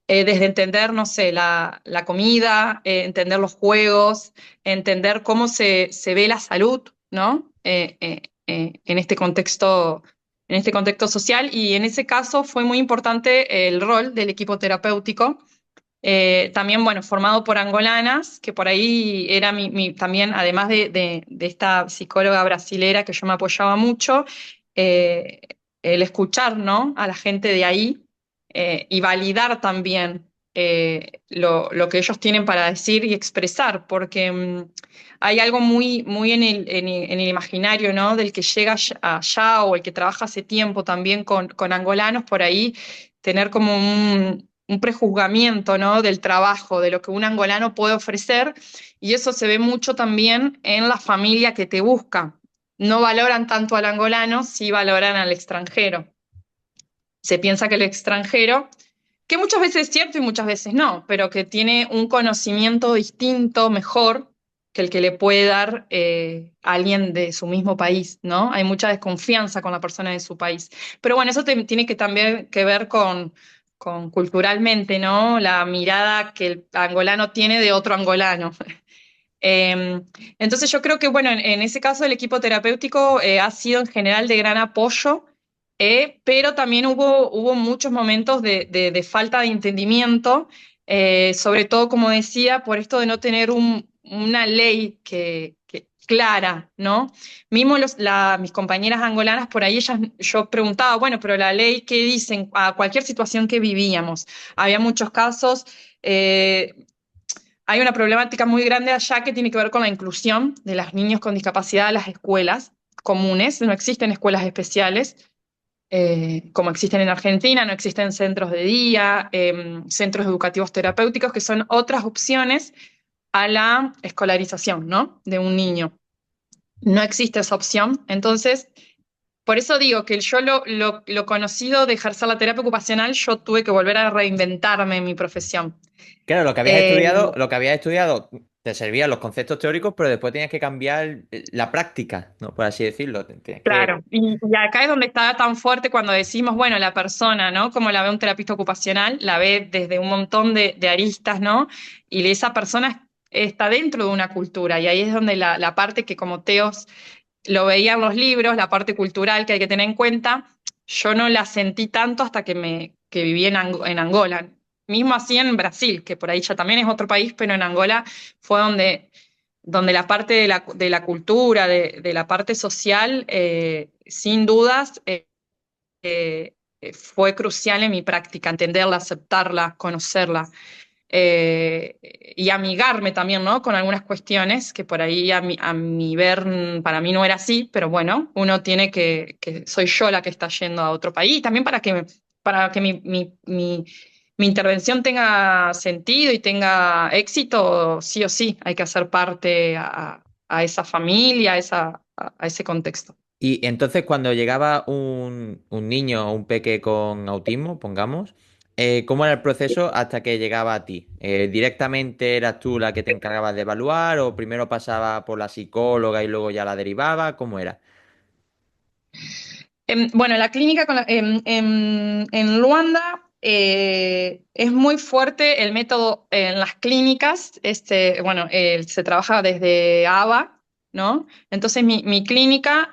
Desde entender, no sé, la comida, entender los juegos, entender cómo se ve la salud, ¿no? En este contexto social, y en ese caso fue muy importante el rol del equipo terapéutico. También, bueno, formado por angolanas, que por ahí era también, además de esta psicóloga brasilera que yo me apoyaba mucho, eh, el escuchar, ¿no? A la gente de ahí, y validar también lo que ellos tienen para decir y expresar, porque hay algo muy, muy en el imaginario, ¿no? Del que llega allá o el que trabaja hace tiempo también con angolanos, por ahí tener como un prejuzgamiento, ¿no? Del trabajo, de lo que un angolano puede ofrecer, y eso se ve mucho también en la familia que te busca. No valoran tanto al angolano, sí valoran al extranjero. Se piensa que el extranjero, que muchas veces es cierto y muchas veces no, pero que tiene un conocimiento distinto, mejor, que el que le puede dar alguien de su mismo país, ¿no? Hay mucha desconfianza con la persona de su país. Pero bueno, eso tiene que también que ver con culturalmente, ¿no? La mirada que el angolano tiene de otro angolano. Eh, entonces yo creo que, bueno, en ese caso el equipo terapéutico ha sido en general de gran apoyo, pero también hubo muchos momentos de falta de entendimiento, sobre todo, como decía, por esto de no tener una ley clara, ¿no? Mismo mis compañeras angolanas, por ahí ellas, yo preguntaba, bueno, pero la ley, ¿qué dicen a cualquier situación que vivíamos? Había muchos casos. Hay una problemática muy grande allá que tiene que ver con la inclusión de los niños con discapacidad a las escuelas comunes. No existen escuelas especiales como existen en Argentina, no existen centros de día, centros educativos terapéuticos, que son otras opciones a la escolarización, ¿no? De un niño. No existe esa opción. Entonces, por eso digo que yo lo conocido de ejercer la terapia ocupacional, yo tuve que volver a reinventarme en mi profesión. Claro, Eh, lo que habías estudiado te servían los conceptos teóricos, pero después tenías que cambiar la práctica, ¿no? Por así decirlo. Tienes que... Claro, y acá es donde está tan fuerte cuando decimos, bueno, la persona, ¿no? Como la ve un terapista ocupacional, la ve desde un montón de aristas, ¿no? Y esa persona está dentro de una cultura, y ahí es donde la parte que como Teos lo veía en los libros, la parte cultural que hay que tener en cuenta, yo no la sentí tanto hasta que viví en Angola. Mismo así en Brasil, que por ahí ya también es otro país, pero en Angola fue donde la parte de la cultura, de la parte social, sin dudas, fue crucial en mi práctica, entenderla, aceptarla, conocerla y amigarme también, ¿no? Con algunas cuestiones que por ahí a mi ver, para mí no era así, pero bueno, uno tiene que soy yo la que está yendo a otro país, también para que mi intervención tenga sentido y tenga éxito, sí o sí, hay que hacer parte a esa familia, a ese contexto. Y entonces cuando llegaba un niño o un peque con autismo, pongamos, ¿cómo era el proceso hasta que llegaba a ti? ¿Directamente eras tú la que te encargabas de evaluar o primero pasaba por la psicóloga y luego ya la derivaba? ¿Cómo era? Bueno, la clínica en Luanda es muy fuerte el método en las clínicas. Bueno, se trabaja desde ABA, ¿no? Entonces, mi clínica,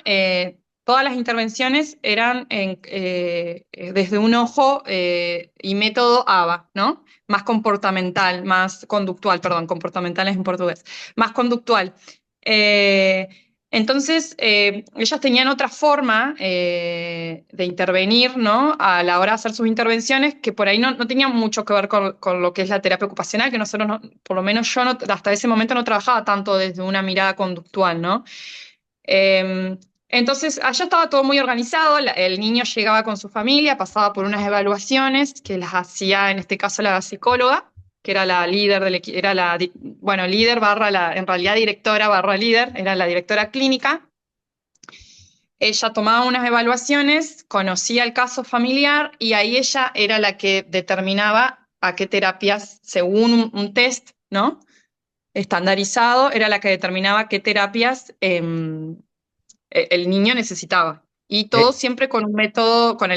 todas las intervenciones eran desde un ojo y método ABA, ¿no? Más comportamental, más conductual, perdón, comportamental es en portugués, más conductual. Eh, entonces, ellas tenían otra forma de intervenir, ¿no? A la hora de hacer sus intervenciones, que por ahí no tenían mucho que ver con lo que es la terapia ocupacional, que nosotros, por lo menos yo hasta ese momento no trabajaba tanto desde una mirada conductual, ¿no? Eh, entonces, allá estaba todo muy organizado, el niño llegaba con su familia, pasaba por unas evaluaciones que las hacía, en este caso, la psicóloga, que era la líder del equipo, bueno, líder barra en realidad directora barra líder, era la directora clínica. Ella tomaba unas evaluaciones, conocía el caso familiar y ahí ella era la que determinaba a qué terapias, según un test, ¿no? Estandarizado, era la que determinaba qué terapias el niño necesitaba. Y todo Eh, siempre con el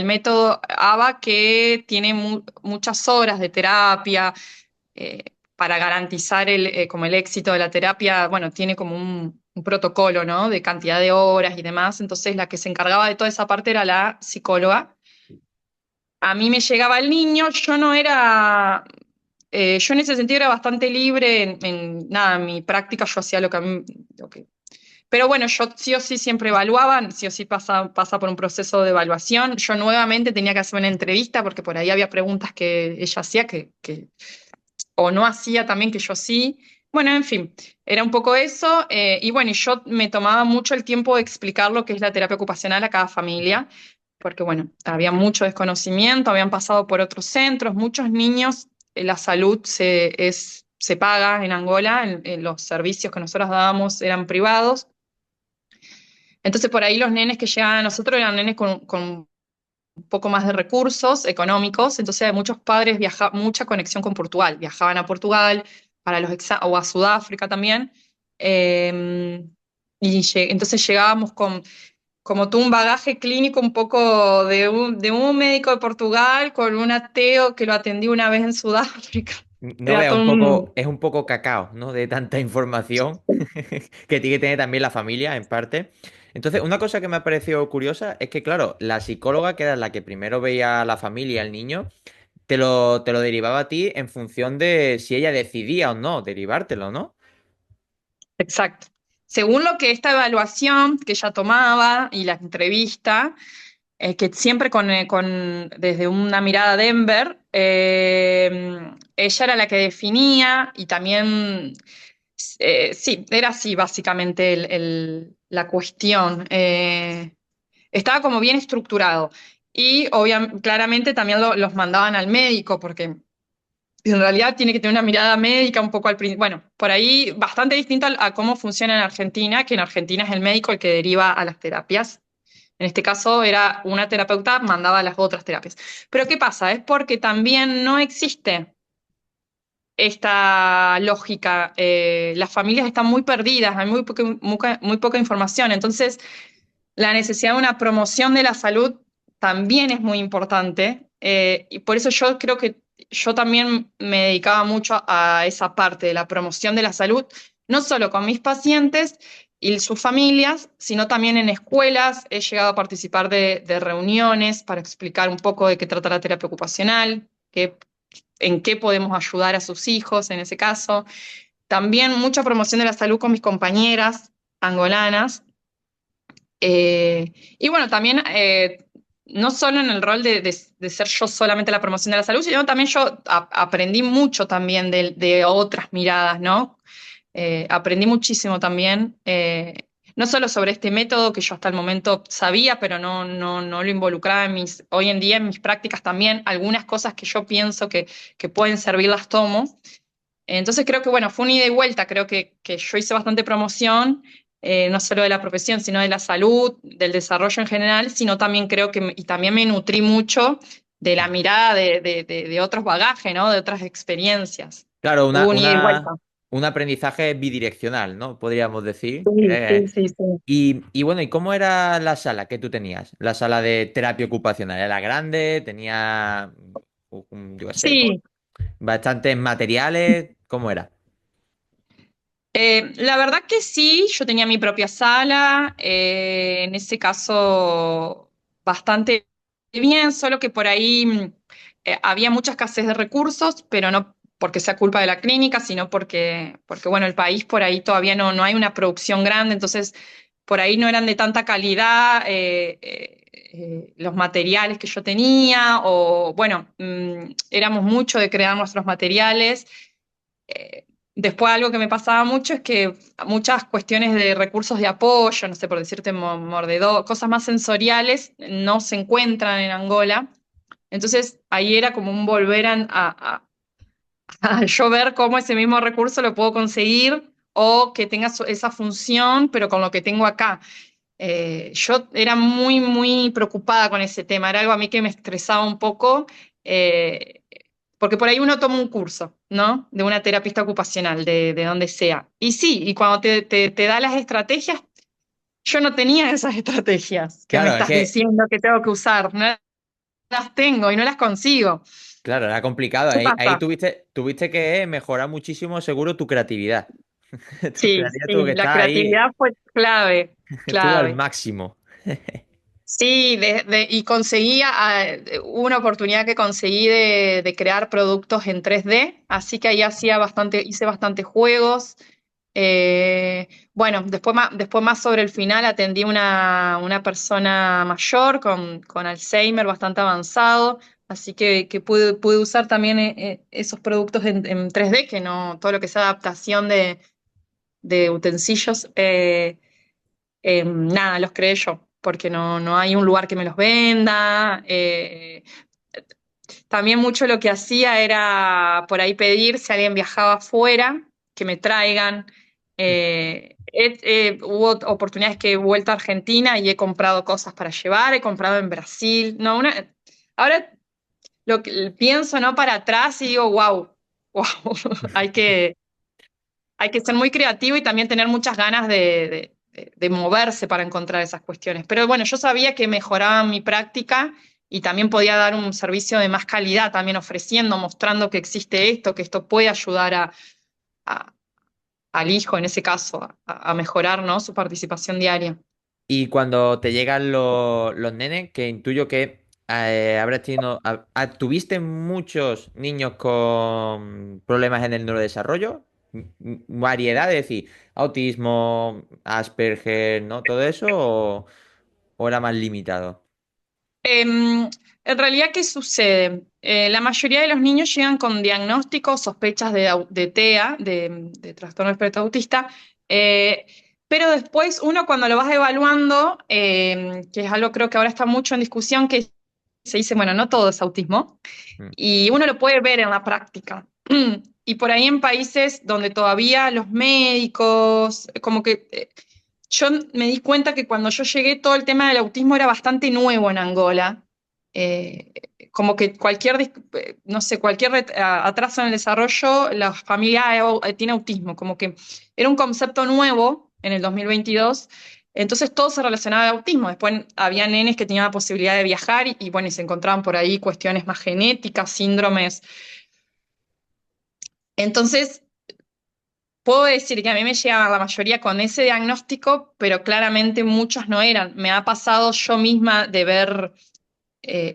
método ABA que tiene muchas horas de terapia eh, para garantizar como el éxito de la terapia. Bueno, tiene como un protocolo, ¿no? De cantidad de horas y demás. Entonces, la que se encargaba de toda esa parte era la psicóloga. A mí me llegaba el niño, yo en ese sentido era bastante libre, nada, en mi práctica yo hacía lo que a mí, pero bueno, yo sí o sí siempre evaluaba, sí o sí pasa por un proceso de evaluación. Yo nuevamente tenía que hacer una entrevista porque por ahí había preguntas que ella hacía o no hacía también que yo sí. Bueno, en fin, era un poco eso. Y bueno, y yo me tomaba mucho el tiempo de explicar lo que es la terapia ocupacional a cada familia, porque bueno, había mucho desconocimiento, habían pasado por otros centros, muchos niños, la salud se paga en Angola, en los servicios que nosotros dábamos eran privados. Entonces, por ahí los nenes que llegaban a nosotros eran nenes con un poco más de recursos económicos, entonces muchos padres viajaban, mucha conexión con Portugal, viajaban a Portugal para o a Sudáfrica también, eh, entonces llegábamos con como tú un bagaje clínico un poco de un médico de Portugal con un ateo que lo atendí una vez en Sudáfrica. No Era vea, todo un... es un poco cacao, ¿no? De tanta información que tiene que tener también la familia, en parte. Entonces, una cosa que me ha parecido curiosa es que, claro, la psicóloga, que era la que primero veía a la familia, al niño, te lo derivaba a ti en función de si ella decidía o no derivártelo, ¿no? Exacto. Según lo que esta evaluación que ella tomaba y la entrevista, que siempre desde una mirada Denver, ella era la que definía y también, sí, era así básicamente la cuestión. Estaba como bien estructurado y claramente también los mandaban al médico porque en realidad tiene que tener una mirada médica un poco al principio. Bueno, por ahí bastante distinto a cómo funciona en Argentina, que en Argentina es el médico el que deriva a las terapias. En este caso era una terapeuta mandaba a las otras terapias. Pero ¿qué pasa? Es porque también no existe esta lógica. Las familias están muy perdidas, hay muy poca información. Entonces, la necesidad de una promoción de la salud también es muy importante. Y por eso yo creo que yo también me dedicaba mucho a esa parte de la promoción de la salud, no solo con mis pacientes y sus familias, sino también en escuelas. He llegado a participar de reuniones para explicar un poco de qué trata la terapia ocupacional, en qué podemos ayudar a sus hijos en ese caso. También mucha promoción de la salud con mis compañeras angolanas. Y bueno, también no solo en el rol de ser yo solamente la promoción de la salud, sino también yo aprendí mucho también de otras miradas, ¿no? Aprendí muchísimo también, no solo sobre este método que yo hasta el momento sabía, pero no lo involucraba hoy en día en mis prácticas también, algunas cosas que yo pienso que pueden servir las tomo. Entonces creo que, bueno, fue un ida y vuelta, creo que yo hice bastante promoción, no solo de la profesión, sino de la salud, del desarrollo en general, sino también creo y también me nutrí mucho de la mirada de otros bagajes, ¿no? De otras experiencias. Claro, Hubo un ida y vuelta. un aprendizaje bidireccional, ¿no? Podríamos decir. Sí, sí, sí, sí. Y bueno, ¿y cómo era la sala que tú tenías? La sala de terapia ocupacional. ¿Era grande? ¿Tenía, yo qué sé, Sí, bastantes materiales? ¿Cómo era? la verdad que sí, yo tenía mi propia sala, en ese caso bastante bien, solo que por ahí había mucha escasez de recursos, pero no porque sea culpa de la clínica, sino porque bueno, el país por ahí todavía no hay una producción grande, entonces por ahí no eran de tanta calidad los materiales que yo tenía, o bueno, éramos mucho de crear nuestros materiales. Eh, Después algo que me pasaba mucho es que muchas cuestiones de recursos de apoyo, no sé, por decirte mordedor, cosas más sensoriales, no se encuentran en Angola. Entonces ahí era como un volver a yo ver cómo ese mismo recurso lo puedo conseguir o que tenga esa función, pero con lo que tengo acá. Yo era muy preocupada con ese tema, era algo a mí que me estresaba un poco, eh, porque por ahí uno toma un curso, ¿no? De una terapista ocupacional, de donde sea. Y sí, y cuando te da las estrategias, yo no tenía esas estrategias que me Claro, es estás que, diciendo que tengo que usar, no las tengo y no las consigo. claro, era complicado. ¿Qué Ahí pasa? tuviste que mejorar muchísimo, seguro, tu creatividad. Tu Sí, creatividad tuvo sí, que la estar ahí, creatividad fue clave, estuvo al clave. máximo. Sí, y hubo una oportunidad que conseguí de crear productos en 3D, así que ahí hice bastante juegos. Bueno, después más sobre el final atendí una persona mayor con Alzheimer bastante avanzado, así que pude usar también esos productos en 3D, que no, todo lo que sea adaptación de utensilios. Nada, los creé yo, porque no hay un lugar que me los venda. También mucho lo que hacía era por ahí pedir si alguien viajaba afuera, que me traigan. Hubo oportunidades que he vuelto a Argentina y he comprado cosas para llevar, he comprado en Brasil. No, ahora lo que pienso, ¿no? Para atrás y digo, wow, hay que, hay que ser muy creativo y también tener muchas ganas de moverse para encontrar esas cuestiones. Pero bueno, yo sabía que mejoraba mi práctica y también podía dar un servicio de más calidad, también ofreciendo, mostrando que existe esto, que esto puede ayudar a- al hijo, en ese caso, a mejorar, ¿no? Su participación diaria. Y cuando te llegan los nenes, que intuyo que habrás tenido, ¿tuviste muchos niños con problemas en el neurodesarrollo? Variedad, es decir, autismo, Asperger, ¿no? ¿Todo eso o era más limitado? En realidad, ¿qué sucede? La mayoría de los niños llegan con diagnósticos, sospechas de TEA, de trastorno del espectro autista, eh, pero después uno cuando lo vas evaluando, que es algo creo que ahora está mucho en discusión, que se dice, bueno, no todo es autismo, Mm. y uno lo puede ver en la práctica. Y por ahí en países donde todavía los médicos, como que yo me di cuenta que cuando yo llegué todo el tema del autismo era bastante nuevo en Angola. Eh, Como que no sé, cualquier atraso en el desarrollo, la familia tiene autismo, como que era un concepto nuevo en el 2022. Entonces todo se relacionaba al autismo. Después había nenes que tenían la posibilidad de viajar y bueno, y se encontraban por ahí cuestiones más genéticas, síndromes. Entonces, puedo decir que a mí me llegaban la mayoría con ese diagnóstico, pero claramente muchos no eran. Me ha pasado yo misma de ver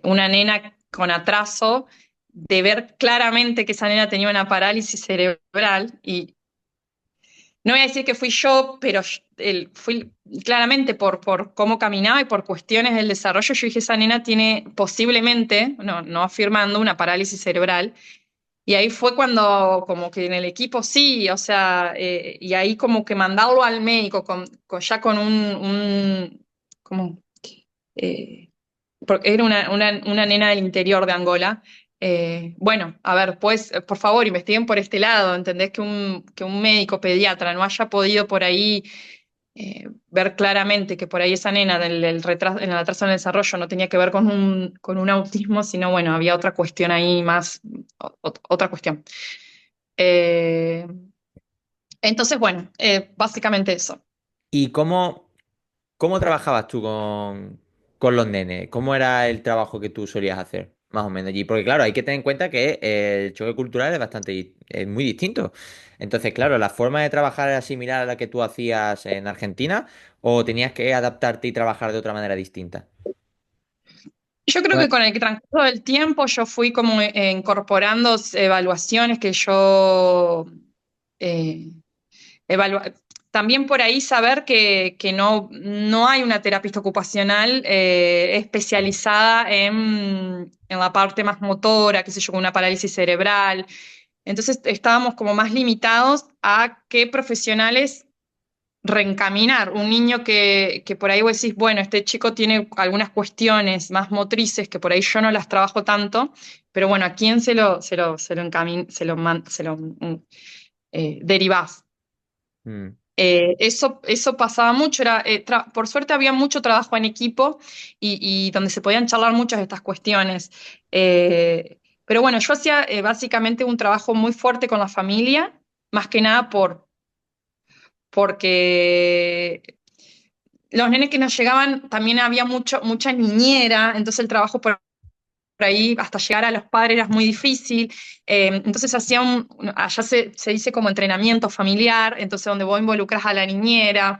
una nena con atraso, de ver claramente que esa nena tenía una parálisis cerebral y no voy a decir que fui yo, pero fui claramente por cómo caminaba y por cuestiones del desarrollo, yo dije, esa nena tiene posiblemente, no afirmando, una parálisis cerebral. Y ahí fue cuando, como que en el equipo sí, o sea, y ahí como que mandarlo al médico ya con como, eh, porque era una nena del interior de Angola. Bueno, a ver, pues, por favor, investiguen por este lado, ¿entendés? Que un médico pediatra no haya podido por ahí ver claramente que por ahí esa nena del retraso, en el atraso en el desarrollo no tenía que ver con un autismo, sino bueno, había otra cuestión ahí más, otra cuestión. Eh, entonces, bueno, básicamente eso. ¿Y cómo trabajabas tú con los nenes? ¿Cómo era el trabajo que tú solías hacer, más o menos allí? Porque claro, hay que tener en cuenta que el choque cultural es es muy distinto. Entonces, claro, ¿la forma de trabajar era similar a la que tú hacías en Argentina o tenías que adaptarte y trabajar de otra manera distinta? Yo creo que Bueno, con el transcurso del tiempo yo fui como incorporando evaluaciones que yo eh, evalua- también por ahí saber que no hay una terapista ocupacional especializada en la parte más motora, qué sé yo, con una parálisis cerebral. Entonces estábamos como más limitados a qué profesionales reencaminar. Un niño que por ahí vos decís, bueno, este chico tiene algunas cuestiones más motrices que por ahí yo no las trabajo tanto, pero bueno, ¿a quién se lo derivás? mm. Eso pasaba mucho, por suerte había mucho trabajo en equipo y donde se podían charlar muchas de estas cuestiones. Pero bueno, yo hacía básicamente un trabajo muy fuerte con la familia, más que nada porque los nenes que nos llegaban también había mucha niñera, entonces el trabajo por ahí hasta llegar a los padres era muy difícil. Entonces allá se dice como entrenamiento familiar, entonces donde vos involucras a la niñera,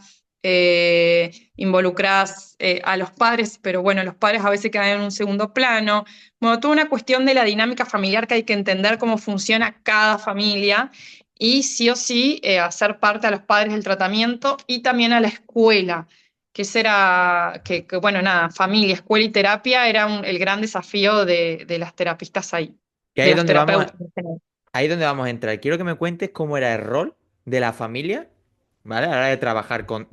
involucras a los padres, pero bueno, los padres a veces quedan en un segundo plano. Bueno, toda una cuestión de la dinámica familiar que hay que entender cómo funciona cada familia y sí o sí hacer parte a los padres del tratamiento y también a la escuela que ese era, bueno, nada, familia, escuela y terapia era el gran desafío de las terapistas ahí, Que ahí de es los donde vamos terapeutas en general. ahí es donde vamos a entrar. Quiero que me cuentes cómo era el rol de la familia, ¿vale? A la hora de trabajar con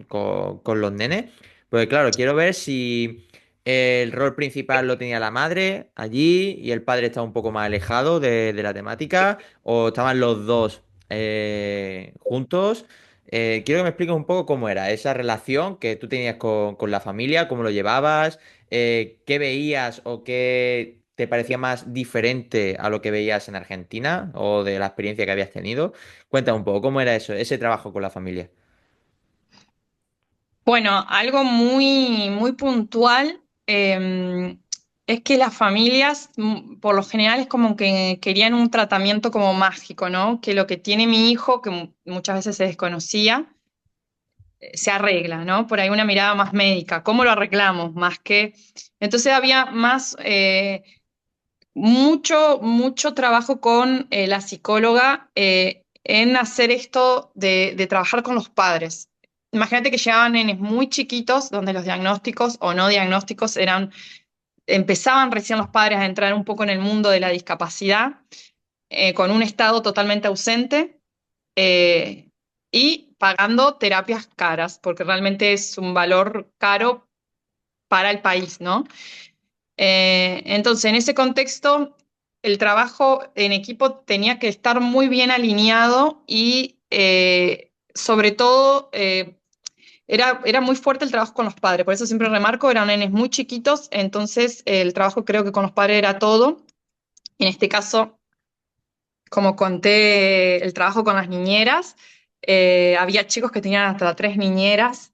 los nenes. Porque claro, quiero ver si el rol principal lo tenía la madre allí y el padre estaba un poco más alejado de la temática, o estaban los dos juntos. Quiero que me expliques un poco cómo era esa relación que tú tenías con la familia, cómo lo llevabas, qué veías o qué te parecía más diferente a lo que veías en Argentina o de la experiencia que habías tenido. Cuéntame un poco, ¿cómo era eso, ese trabajo con la familia? Bueno, algo muy, muy puntual. Es que las familias, por lo general, es como que querían un tratamiento como mágico, ¿no? Que lo que tiene mi hijo, que muchas veces se desconocía, se arregla, ¿no? Por ahí una mirada más médica. ¿Cómo lo arreglamos? Más que... Entonces había más, mucho trabajo con la psicóloga en hacer esto de trabajar con los padres. Imagínate que llegaban nenes muy chiquitos, donde los diagnósticos o no diagnósticos empezaban recién los padres a entrar un poco en el mundo de la discapacidad, con un estado totalmente ausente, eh, y pagando terapias caras, porque realmente es un valor caro para el país, ¿no? Entonces, en ese contexto, el trabajo en equipo tenía que estar muy bien alineado y, sobre todo, era muy fuerte el trabajo con los padres. Por eso siempre remarco, eran nenes muy chiquitos, entonces el trabajo creo que con los padres era todo. En este caso, como conté, el trabajo con las niñeras, había chicos que tenían hasta 3 niñeras.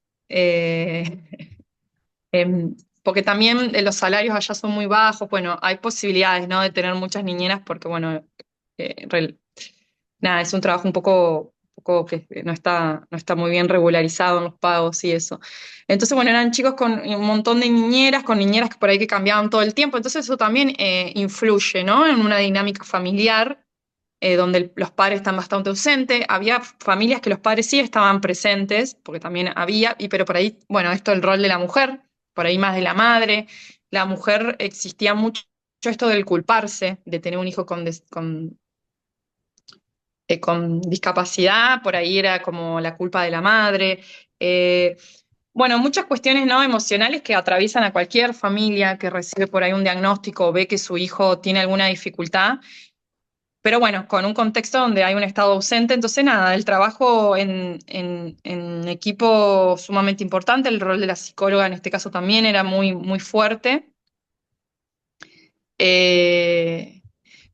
Porque también los salarios allá son muy bajos. Bueno, hay posibilidades, ¿no? De tener muchas niñeras porque, bueno, nada, es un trabajo un poco que no está muy bien regularizado en los pagos y eso. Entonces, bueno, eran chicos con un montón de niñeras, con niñeras que por ahí que cambiaban todo el tiempo. Entonces eso también influye, ¿no? En una dinámica familiar, donde los padres están bastante ausentes. Había familias que los padres sí estaban presentes, porque también había, pero por ahí, bueno, esto el rol de la mujer, por ahí más de la madre. La mujer existía mucho esto del culparse, de tener un hijo con discapacidad, por ahí era como la culpa de la madre. Eh, bueno, muchas cuestiones no emocionales que atraviesan a cualquier familia que recibe por ahí un diagnóstico o ve que su hijo tiene alguna dificultad, pero bueno, con un contexto donde hay un estado ausente. Entonces nada, el trabajo en equipo sumamente importante, el rol de la psicóloga en este caso también era muy, muy fuerte. Eh,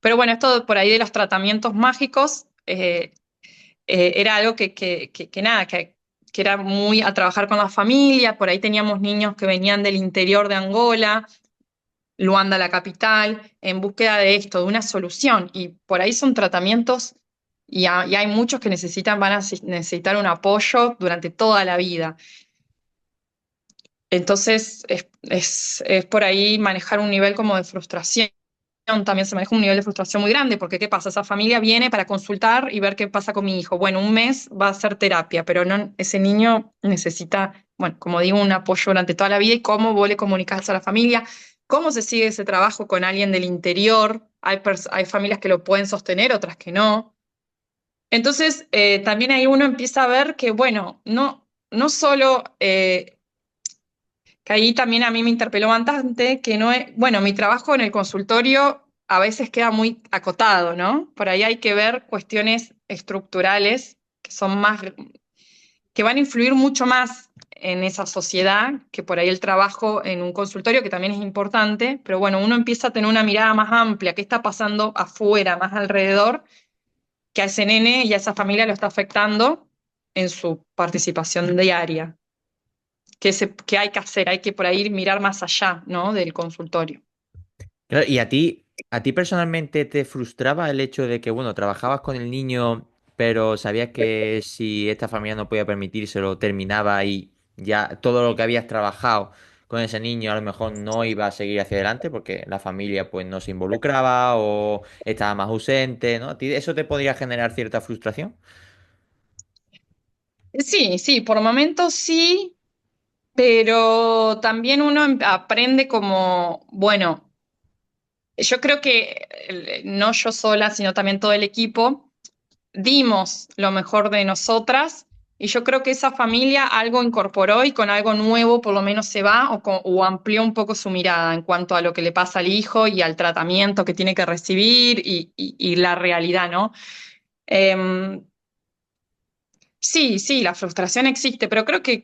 pero bueno, esto por ahí de los tratamientos mágicos, era algo que nada, que era muy a trabajar con la familia. Por ahí teníamos niños que venían del interior de Angola, Luanda, la capital, en búsqueda de esto, de una solución. Y por ahí son tratamientos, y hay muchos que van a necesitar un apoyo durante toda la vida. Entonces, es por ahí manejar un nivel como de frustración. También se maneja un nivel de frustración muy grande, porque ¿qué pasa? Esa familia viene para consultar y ver qué pasa con mi hijo. Bueno, un mes va a hacer terapia, pero no, ese niño necesita, bueno, como digo, un apoyo durante toda la vida. ¿Y cómo vos le comunicás eso a la familia? ¿Cómo se sigue ese trabajo con alguien del interior? Hay familias que lo pueden sostener, otras que no. Entonces, también ahí uno empieza a ver que, bueno, no solo, que ahí también a mí me interpeló bastante, que no es, bueno, mi trabajo en el consultorio a veces queda muy acotado, ¿no? Por ahí hay que ver cuestiones estructurales que son más, que van a influir mucho más en esa sociedad que por ahí el trabajo en un consultorio, que también es importante, pero bueno, uno empieza a tener una mirada más amplia, qué está pasando afuera, más alrededor, que a ese nene y a esa familia lo está afectando en su participación diaria. ¿Qué hay que hacer? Hay que por ahí mirar más allá, ¿no? Del consultorio. Claro, ¿y a ti personalmente te frustraba el hecho de que, bueno, trabajabas con el niño, pero sabías que si esta familia no podía permitírselo, terminaba y ya todo lo que habías trabajado con ese niño a lo mejor no iba a seguir hacia adelante porque la familia pues no se involucraba o estaba más ausente, ¿no? ¿A ti eso te podría generar cierta frustración? Sí, sí, por momentos sí, pero también uno aprende como, bueno, yo creo que no yo sola, sino también todo el equipo, dimos lo mejor de nosotras, y yo creo que esa familia algo incorporó y con algo nuevo por lo menos se va, o amplió un poco su mirada en cuanto a lo que le pasa al hijo y al tratamiento que tiene que recibir y la realidad, ¿no? Em, Sí, sí, la frustración existe, pero creo que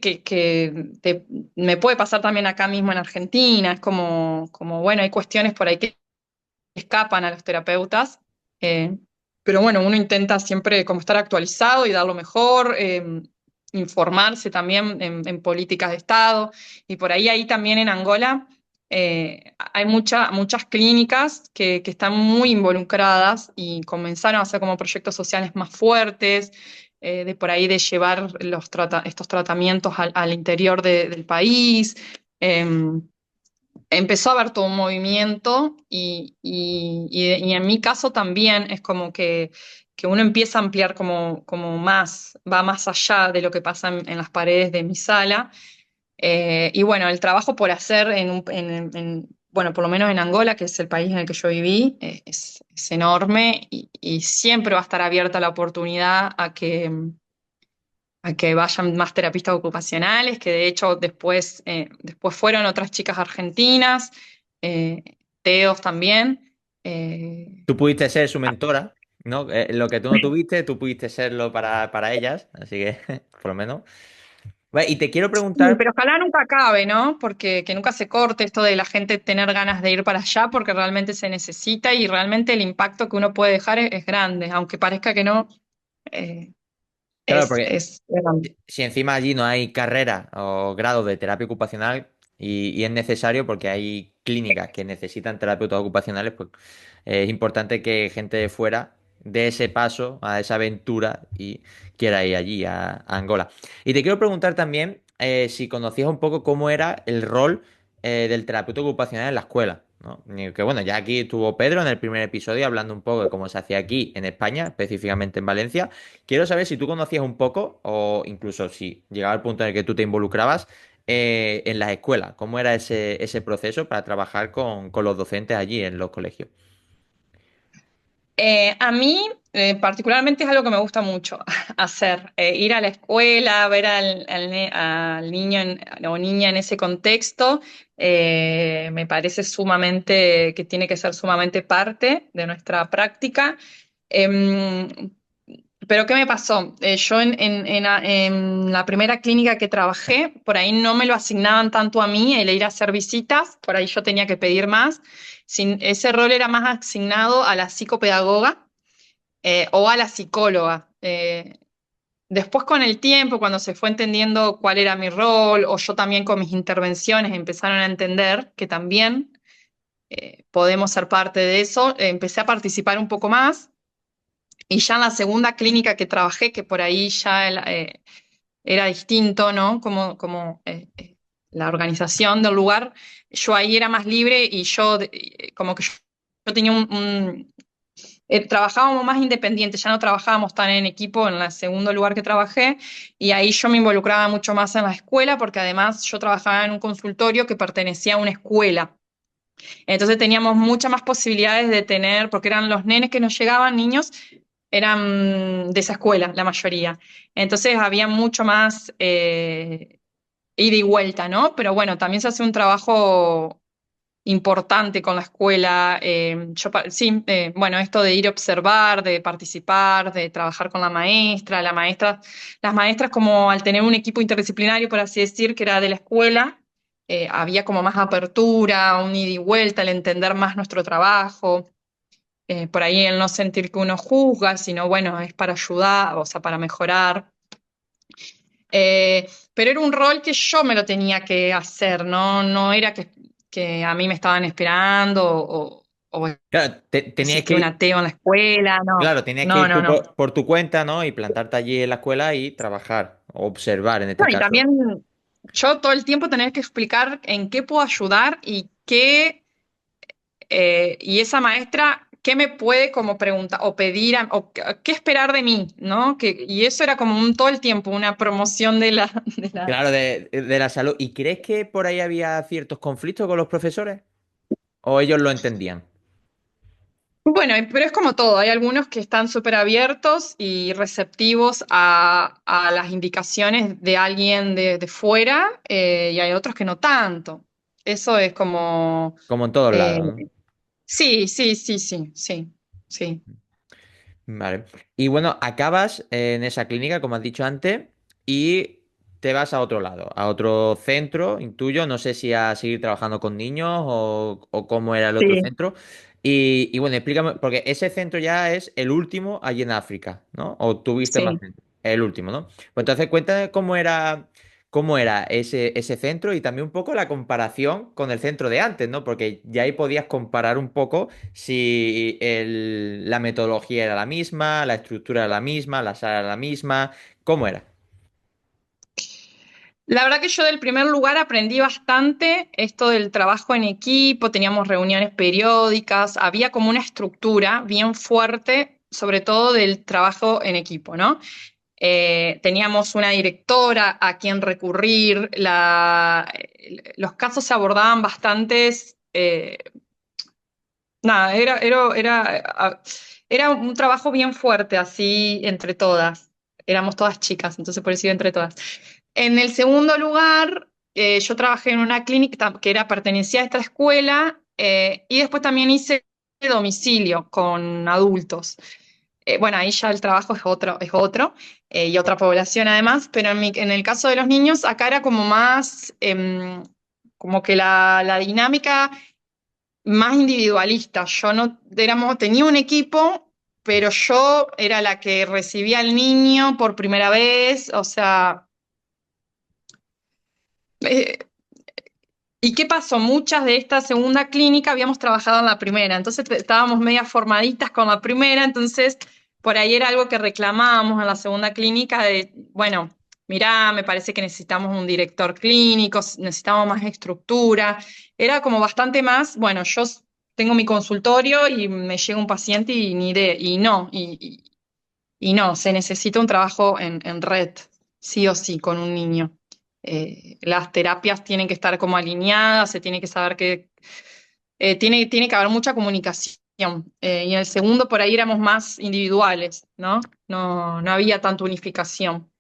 me puede pasar también acá mismo en Argentina. Es como, bueno, hay cuestiones por ahí que escapan a los terapeutas, eh, pero bueno, uno intenta siempre como estar actualizado y dar lo mejor, informarse también en políticas de Estado, y por ahí también en Angola, hay muchas clínicas que están muy involucradas y comenzaron a hacer como proyectos sociales más fuertes, de por ahí de llevar estos tratamientos al interior del país. Empezó a haber todo un movimiento y en mi caso también es como que uno empieza a ampliar como más, va más allá de lo que pasa en las paredes de mi sala. Y bueno, el trabajo por hacer bueno, por lo menos en Angola, que es el país en el que yo viví, es enorme y siempre va a estar abierta la oportunidad a que vayan más terapistas ocupacionales, que de hecho después fueron otras chicas argentinas, eh, TEOs también. eh, Tú pudiste ser su mentora, ¿no? Lo que tú no tuviste, tú pudiste serlo para ellas, así que por lo menos. Vale, y te quiero sí, preguntar, pero ojalá nunca acabe, ¿no? Porque que nunca se corte esto de la gente tener ganas de ir para allá, porque realmente se necesita y realmente el impacto que uno puede dejar es grande, aunque parezca que no, eh, claro, es, porque es grande. si encima allí no hay carrera o grado de terapia ocupacional y es necesario porque hay clínicas que necesitan terapeutas ocupacionales, pues es importante que gente de fuera dé ese paso a esa aventura y quiera ir allí a Angola. Y te quiero preguntar también si conocías un poco cómo era el rol del terapeuta ocupacional en la escuela, ¿no? Y que bueno, ya aquí estuvo Pedro en el primer episodio hablando un poco de cómo se hacía aquí en España, específicamente en Valencia. Quiero saber si tú conocías un poco, o incluso si llegaba al punto en el que tú te involucrabas en las escuelas. ¿Cómo era ese proceso para trabajar con los docentes allí en los colegios? A mí, particularmente, es algo que me gusta mucho hacer. Ir a la escuela, ver al niño o niña en ese contexto, me parece sumamente, que tiene que ser sumamente parte de nuestra práctica. Em, pero ¿qué me pasó? Yo en la primera clínica que trabajé, por ahí no me lo asignaban tanto a mí el ir a hacer visitas, por ahí yo tenía que pedir más. Ese rol era más asignado a la psicopedagoga o a la psicóloga. Después con el tiempo, cuando se fue entendiendo cuál era mi rol, o yo también con mis intervenciones empezaron a entender que también podemos ser parte de eso, empecé a participar un poco más. Y ya en la segunda clínica que trabajé, que por ahí ya era distinto, ¿no? Como la organización del lugar, yo ahí era más libre y como que yo tenía trabajábamos más independiente, ya no trabajábamos tan en equipo en el segundo lugar que trabajé, y ahí yo me involucraba mucho más en la escuela, porque además yo trabajaba en un consultorio que pertenecía a una escuela. Entonces teníamos muchas más posibilidades de tener, porque eran los nenes que nos llegaban, niños, eran de esa escuela, la mayoría. Entonces había mucho más ida y vuelta, ¿no? Pero bueno, también se hace un trabajo importante con la escuela. Sí, bueno, esto de ir a observar, de participar, de trabajar con las maestras como al tener un equipo interdisciplinario, por así decir, que era de la escuela, había como más apertura, un ida y vuelta, el entender más nuestro trabajo. Por ahí el no sentir que uno juzga, sino bueno, es para ayudar, o sea, para mejorar. Pero era un rol que yo me lo tenía que hacer, ¿no? No era que a mí me estaban esperando o Claro, así tenías que que un ir, ateo en la escuela, no, claro, tenías que no, ir no, tú no. por tu cuenta, ¿no? Y plantarte allí en la escuela y trabajar, observar en No, este y caso. también yo todo el tiempo tener que explicar en qué puedo ayudar y esa maestra, ¿qué me puede como preguntar o pedir o qué esperar de mí, ¿no? Y eso era como todo el tiempo una promoción de la. Claro, de la salud. ¿Y crees que por ahí había ciertos conflictos con los profesores? ¿O ellos lo entendían? Bueno, pero es como todo, hay algunos que están súper abiertos y receptivos a las indicaciones de alguien de fuera, y hay otros que no tanto. Eso es como. Como en todos eh, lados, ¿no? sí, sí, sí, sí, sí, sí, Vale. Y bueno, acabas en esa clínica, como has dicho antes, y te vas a otro lado, a otro centro, intuyo, no sé si a seguir trabajando con niños o cómo era el otro sí, centro. Y bueno, explícame, porque ese centro ya es el último allí en África, ¿no? ¿O tuviste más sí. centros? El último, ¿no? Pues entonces cuéntame cómo era ese centro y también un poco la comparación con el centro de antes, ¿no? Porque ya ahí podías comparar un poco si la metodología era la misma, la estructura era la misma, la sala era la misma, ¿cómo era? La verdad que yo del primer lugar aprendí bastante esto del trabajo en equipo, teníamos reuniones periódicas, había como una estructura bien fuerte, sobre todo del trabajo en equipo, ¿no? Teníamos una directora a quien recurrir, los casos se abordaban bastantes, nada, era un trabajo bien fuerte, así entre todas. Éramos todas chicas, entonces por eso iba entre todas. En el segundo lugar, yo trabajé en una clínica que pertenecía a esta escuela, y después también hice domicilio con adultos. Bueno, ahí ya el trabajo es otro, y otra población además, pero en el caso de los niños, acá era como más, como que la dinámica más individualista. Yo no tenía un equipo, pero yo era la que recibía al niño por primera vez, o sea, eh, ¿y qué pasó? Muchas de esta segunda clínica habíamos trabajado en la primera, entonces estábamos media formaditas con la primera, entonces por ahí era algo que reclamábamos en la segunda clínica de, bueno, mirá, me parece que necesitamos un director clínico, necesitamos más estructura, era como bastante más, bueno, tengo mi consultorio y me llega un paciente y ni de, y no, se necesita un trabajo en red, sí o sí, con un niño. Las terapias tienen que estar como alineadas, se tiene que saber que tiene que haber mucha comunicación. Y en el segundo por ahí éramos más individuales, ¿no? No había tanta unificación.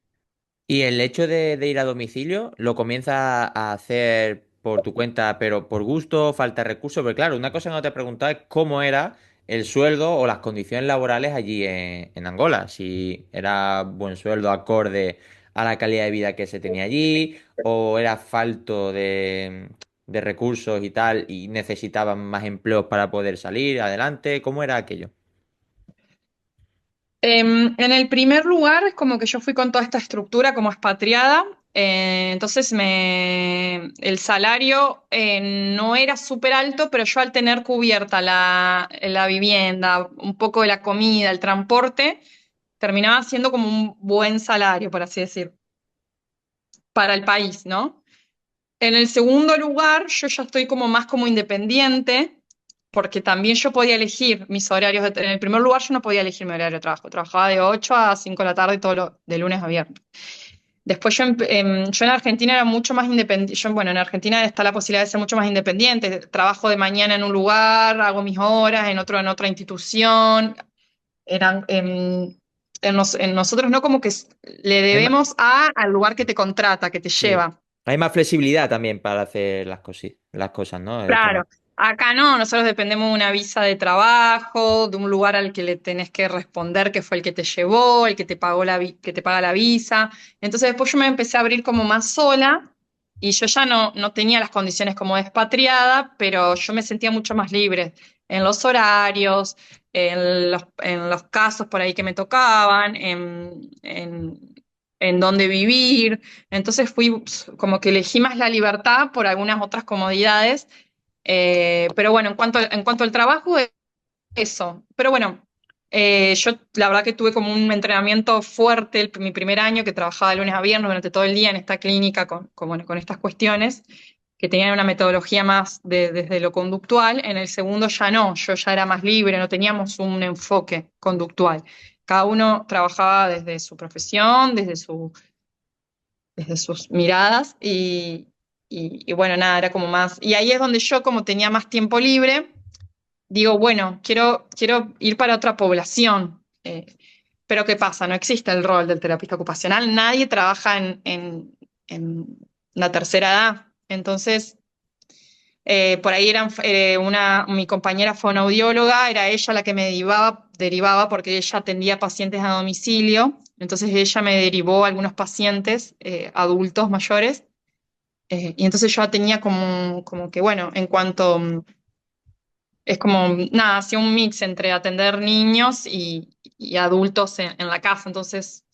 Y el hecho de ir a domicilio, ¿lo comienzas a hacer por tu cuenta, pero por gusto, falta de recursos? Porque claro, una cosa que no te he preguntado es cómo era el sueldo o las condiciones laborales allí en Angola. Si era buen sueldo acorde a la calidad de vida que se tenía allí, o era falto de recursos y tal, y necesitaban más empleos para poder salir adelante. ¿Cómo era aquello? En el primer lugar, es como que yo fui con toda esta estructura como expatriada, entonces el salario no era súper alto, pero yo al tener cubierta la vivienda, un poco de la comida, el transporte, terminaba siendo como un buen salario, por así decir, para el país, ¿no? En el segundo lugar, yo ya estoy como más como independiente, porque también yo podía elegir mis horarios. En el primer lugar, yo no podía elegir mi horario de trabajo. Trabajaba de 8 a 5 de la tarde, de lunes a viernes. Después yo en Argentina era mucho más independiente. Bueno, en Argentina está la posibilidad de ser mucho más independiente. Trabajo de mañana en un lugar, hago mis horas, en otro en otra institución. Eran, en nosotros no como que le Hay ma- debemos al lugar que te contrata, que te sí. lleva. Hay más flexibilidad también para hacer las cosas, ¿no? El tema. Claro, acá no, nosotros dependemos de una visa de trabajo, de un lugar al que le tenés que responder que fue el que te llevó, el que te pagó que te paga la visa. Entonces después yo me empecé a abrir como más sola y yo ya no tenía las condiciones como expatriada, pero yo me sentía mucho más libre en los horarios, en los casos por ahí que me tocaban, en dónde vivir. Entonces fui como que elegí más la libertad por algunas otras comodidades, pero bueno, en cuanto al trabajo, eso. Pero bueno, yo la verdad que tuve como un entrenamiento fuerte mi primer año, que trabajaba de lunes a viernes durante todo el día en esta clínica bueno, con estas cuestiones, que tenían una metodología más desde lo conductual. En el segundo ya no, yo ya era más libre, no teníamos un enfoque conductual. Cada uno trabajaba desde su profesión, desde sus miradas y bueno, nada, era como más. Y ahí es donde yo, como tenía más tiempo libre, digo, bueno, quiero ir para otra población. Pero ¿qué pasa? No existe el rol del terapista ocupacional, nadie trabaja en la tercera edad. Entonces, por ahí mi compañera fonoaudióloga, era ella la que me derivaba porque ella atendía pacientes a domicilio. Entonces ella me derivó a algunos pacientes adultos mayores, y entonces yo tenía como que, bueno, es como, nada, hacía un mix entre atender niños y adultos en la casa. Entonces,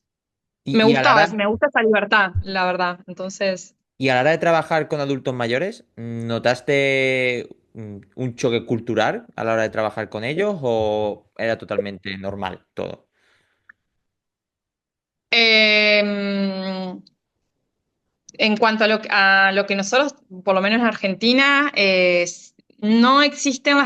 Y, y a la hora, Me gusta esa libertad, la verdad. Entonces, y a la hora de trabajar con adultos mayores, ¿notaste un choque cultural a la hora de trabajar con ellos o era totalmente normal todo? em, en cuanto a lo que nosotros, por lo menos en Argentina, no existen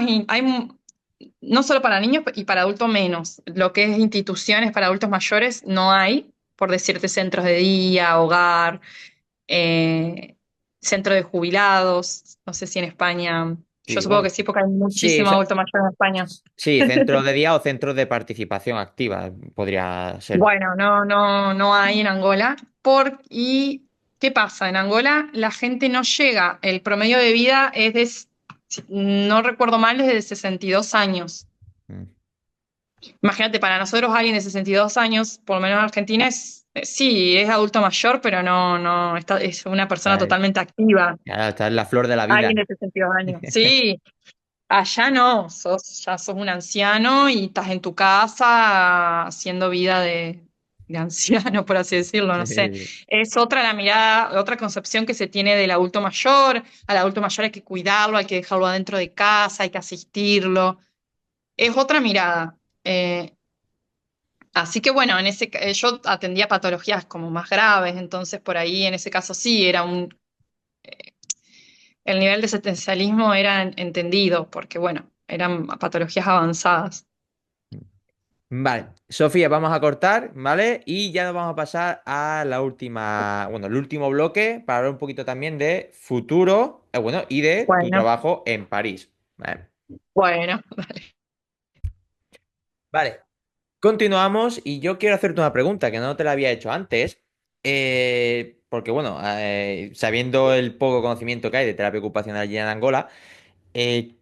no solo para niños y para adultos menos. Lo que es instituciones para adultos mayores no hay, por decirte centros de día, hogar, eh, centro de jubilados. No sé si en España, yo Sí, supongo bueno, que sí, porque hay sí, muchísimo adulto mayor en España. sí, centros de día o centros de participación activa podría ser. Bueno, no hay en Angola. ¿Y qué pasa? En Angola la gente no llega. El promedio de vida es de, si no recuerdo mal, es de 62 años. Mm. Imagínate, para nosotros alguien de 62 años, por lo menos en Argentina, sí, es adulto mayor, pero es una persona Ya, totalmente activa. ya está en la flor de la vida. Alguien de 62 años. Sí, allá no, ya sos un anciano y estás en tu casa haciendo vida de anciano, por así decirlo, no sé. Sí, Es otra la mirada, otra concepción que se tiene del adulto mayor. Al adulto mayor hay que cuidarlo, hay que dejarlo adentro de casa, hay que asistirlo. Es otra mirada. Así que bueno, yo atendía patologías como más graves, entonces por ahí en ese caso sí el nivel de asistencialismo era entendido, porque bueno, eran patologías avanzadas. vale, Sofía, vamos a cortar, ¿vale? Y ya nos vamos a pasar a la última, bueno, el último bloque para hablar un poquito también de futuro, bueno, y de tu Bueno, trabajo en París. Vale, bueno. vale, continuamos y yo quiero hacerte una pregunta que no te la había hecho antes, porque bueno, sabiendo el poco conocimiento que hay de terapia ocupacional allí en Angola,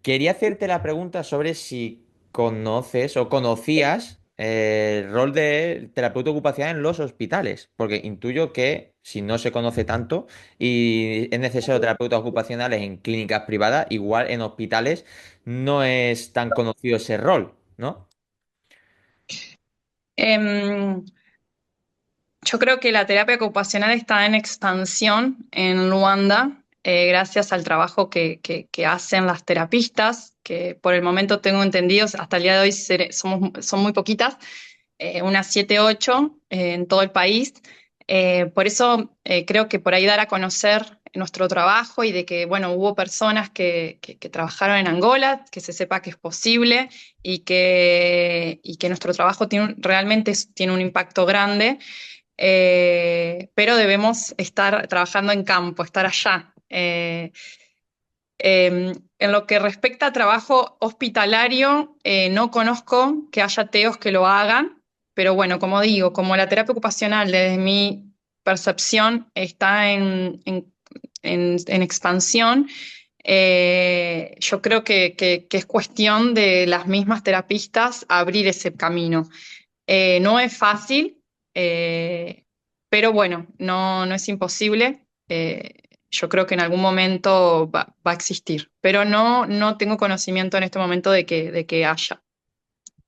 quería hacerte la pregunta sobre si conoces o conocías el rol de terapeuta ocupacional en los hospitales, porque intuyo que si no se conoce tanto y es necesario terapeutas ocupacionales en clínicas privadas, igual en hospitales no es tan conocido ese rol, ¿no? Em, yo creo que la terapia ocupacional está en expansión en Luanda, gracias al trabajo que hacen las terapistas, que por el momento tengo entendido, hasta el día de hoy son muy poquitas, unas 7, 8 en todo el país. Por eso creo que por ahí dar a conocer nuestro trabajo y de que, bueno, hubo personas que trabajaron en Angola, que se sepa que es posible y que nuestro trabajo realmente tiene un impacto grande, pero debemos estar trabajando en campo, estar allá. En lo que respecta a trabajo hospitalario, no conozco que haya TEOs que lo hagan, pero bueno, como digo, como la terapia ocupacional, desde mi percepción, está en expansión, yo creo que es cuestión de las mismas terapistas abrir ese camino. No es fácil, pero bueno, no es imposible. Yo creo que en algún momento va a existir, pero no tengo conocimiento en este momento de que haya.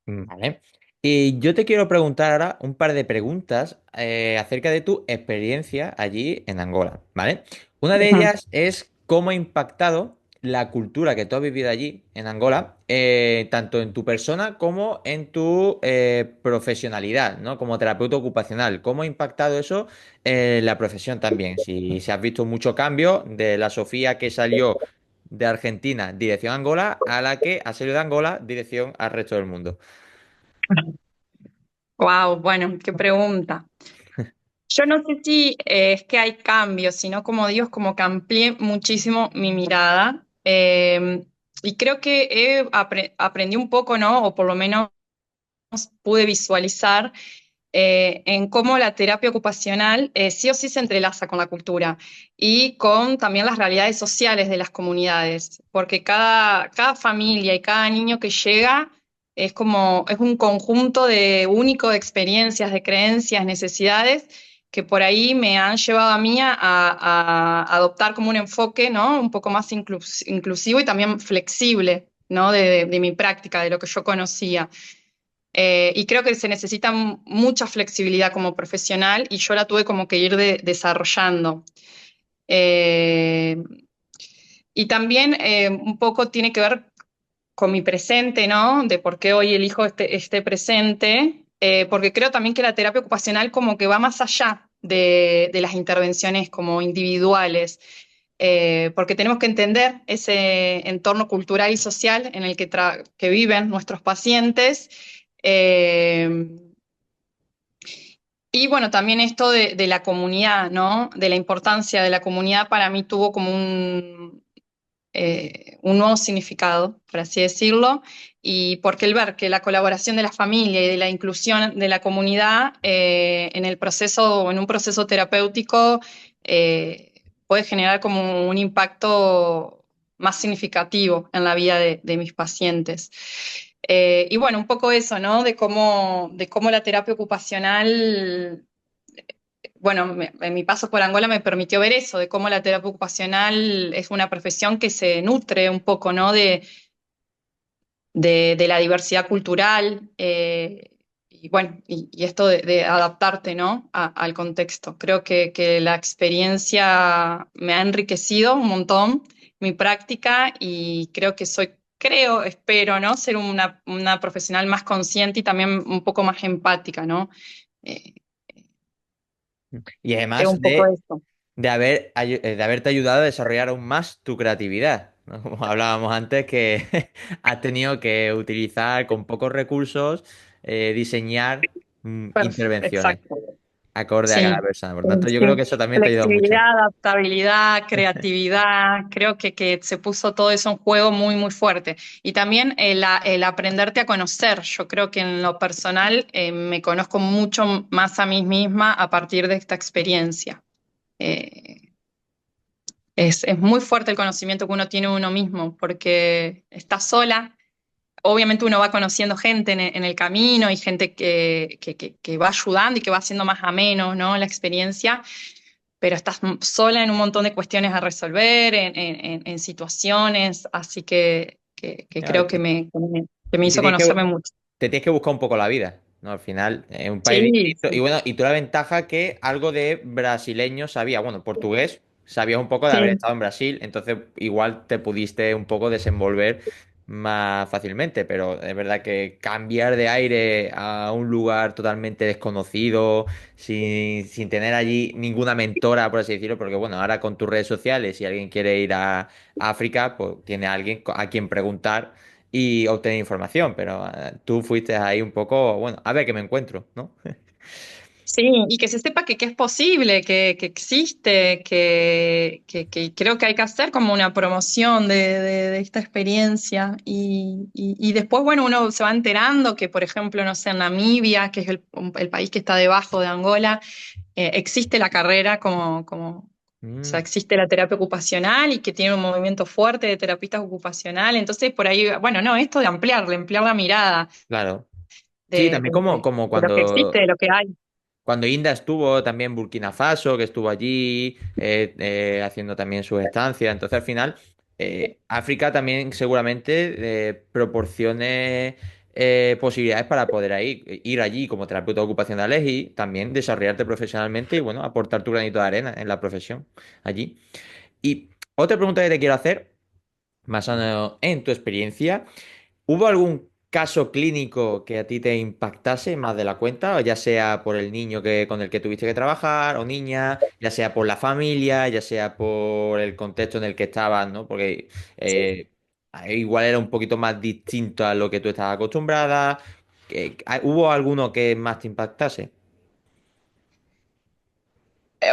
Vale. Y yo te quiero preguntar ahora un par de preguntas acerca de tu experiencia allí en Angola, ¿vale? Una de Ujú. ellas es cómo ha impactado la cultura que tú has vivido allí en Angola, tanto en tu persona como en tu profesionalidad, ¿no? Como terapeuta ocupacional. ¿Cómo ha impactado eso en la profesión también? Si has visto mucho cambio de la Sofía que salió de Argentina, dirección Angola, a la que ha salido de Angola, dirección al resto del mundo. Wow, bueno, qué pregunta. Yo no sé si es que hay cambios, sino como digo, es como que amplié muchísimo mi mirada. Y creo que aprendí un poco, ¿no? O por lo menos pude visualizar en cómo la terapia ocupacional sí o sí se entrelaza con la cultura y con también las realidades sociales de las comunidades, porque cada familia y cada niño que llega es un conjunto único de experiencias, de creencias, necesidades que por ahí me han llevado a mí a adoptar como un enfoque, ¿no? Un poco más inclusivo y también flexible, ¿no? De mi práctica, de lo que yo conocía. Y creo que se necesita mucha flexibilidad como profesional y yo la tuve como que ir desarrollando. Eh, y también un poco tiene que ver con mi presente, ¿no? De por qué hoy elijo este presente, porque creo también que la terapia ocupacional como que va más allá de las intervenciones como individuales, porque tenemos que entender ese entorno cultural y social en el que viven nuestros pacientes. eh, y bueno, también esto de la comunidad, ¿no? De la importancia de la comunidad para mí tuvo como un nuevo significado, por así decirlo, y porque el ver que la colaboración de la familia y de la inclusión de la comunidad en el proceso o en un proceso terapéutico puede generar como un impacto más significativo en la vida de mis pacientes. Y bueno, un poco eso, ¿no? De cómo la terapia ocupacional bueno, en mi paso por Angola me permitió ver eso, de cómo la terapia ocupacional es una profesión que se nutre un poco, ¿no? De la diversidad cultural y bueno, y esto de adaptarte, ¿no? Al contexto. Creo que la experiencia me ha enriquecido un montón mi práctica y espero, ¿no? Ser una profesional más consciente y también un poco más empática, ¿no? Eh, Y Creo además un poco eso. de haberte ayudado a desarrollar aún más tu creatividad, ¿no? Como hablábamos antes, que has tenido que utilizar con pocos recursos, diseñar intervenciones Exacto. acorde a cada Sí, persona. Por sí, tanto, yo creo sí. que eso también te ha ayudado mucho. Flexibilidad, adaptabilidad, creatividad, creo que se puso todo eso en juego muy, muy fuerte. Y también el aprenderte a conocer. Yo creo que en lo personal me conozco mucho más a mí misma a partir de esta experiencia. Eh, es muy fuerte el conocimiento que uno tiene de uno mismo, porque está sola. Obviamente uno va conociendo gente en el camino y gente que va ayudando y que va haciendo más ameno, ¿no? La experiencia, pero estás sola en un montón de cuestiones a resolver, en situaciones, así que Claro, creo que me y te hizo tienes que, conocerme mucho. te tienes que buscar un poco la vida, ¿no? Al final, es un país Sí, distinto. Y sí, bueno, y tú la ventaja que algo de brasileño sabía, bueno, portugués, sabías un poco de haber sí. estado en Brasil, entonces igual te pudiste un poco desenvolver más fácilmente, pero es verdad que cambiar de aire a un lugar totalmente desconocido, sin tener allí ninguna mentora, por así decirlo, porque bueno, ahora con tus redes sociales, si alguien quiere ir a África, pues tiene a alguien a quien preguntar y obtener información, pero tú fuiste ahí un poco, bueno, a ver qué me encuentro, ¿no? Sí, y que se sepa que es posible, que existe, que creo que hay que hacer como una promoción de esta experiencia. Y después, bueno, uno se va enterando que, por ejemplo, no sé, en Namibia, que es el país que está debajo de Angola, existe la carrera o sea, Mm, existe la terapia ocupacional y que tiene un movimiento fuerte de terapistas ocupacional. Entonces, por ahí, bueno, no, esto de ampliar la mirada claro. Sí, de, también de- como, de- como de lo que existe, de lo que hay. cuando Inda estuvo también en Burkina Faso, que estuvo allí haciendo también sus estancias. Entonces, al final, África también seguramente proporcione posibilidades para poder ir allí como terapeuta ocupacionales y también desarrollarte profesionalmente y, bueno, aportar tu granito de arena en la profesión allí. Y otra pregunta que te quiero hacer, basado en tu experiencia. ¿Hubo algún caso clínico que a ti te impactase más de la cuenta, o ya sea por el niño con el que tuviste que trabajar o niña, ya sea por la familia, ya sea por el contexto en el que estabas, ¿no? Porque igual era un poquito más distinto a lo que tú estabas acostumbrada. ¿Hubo alguno que más te impactase?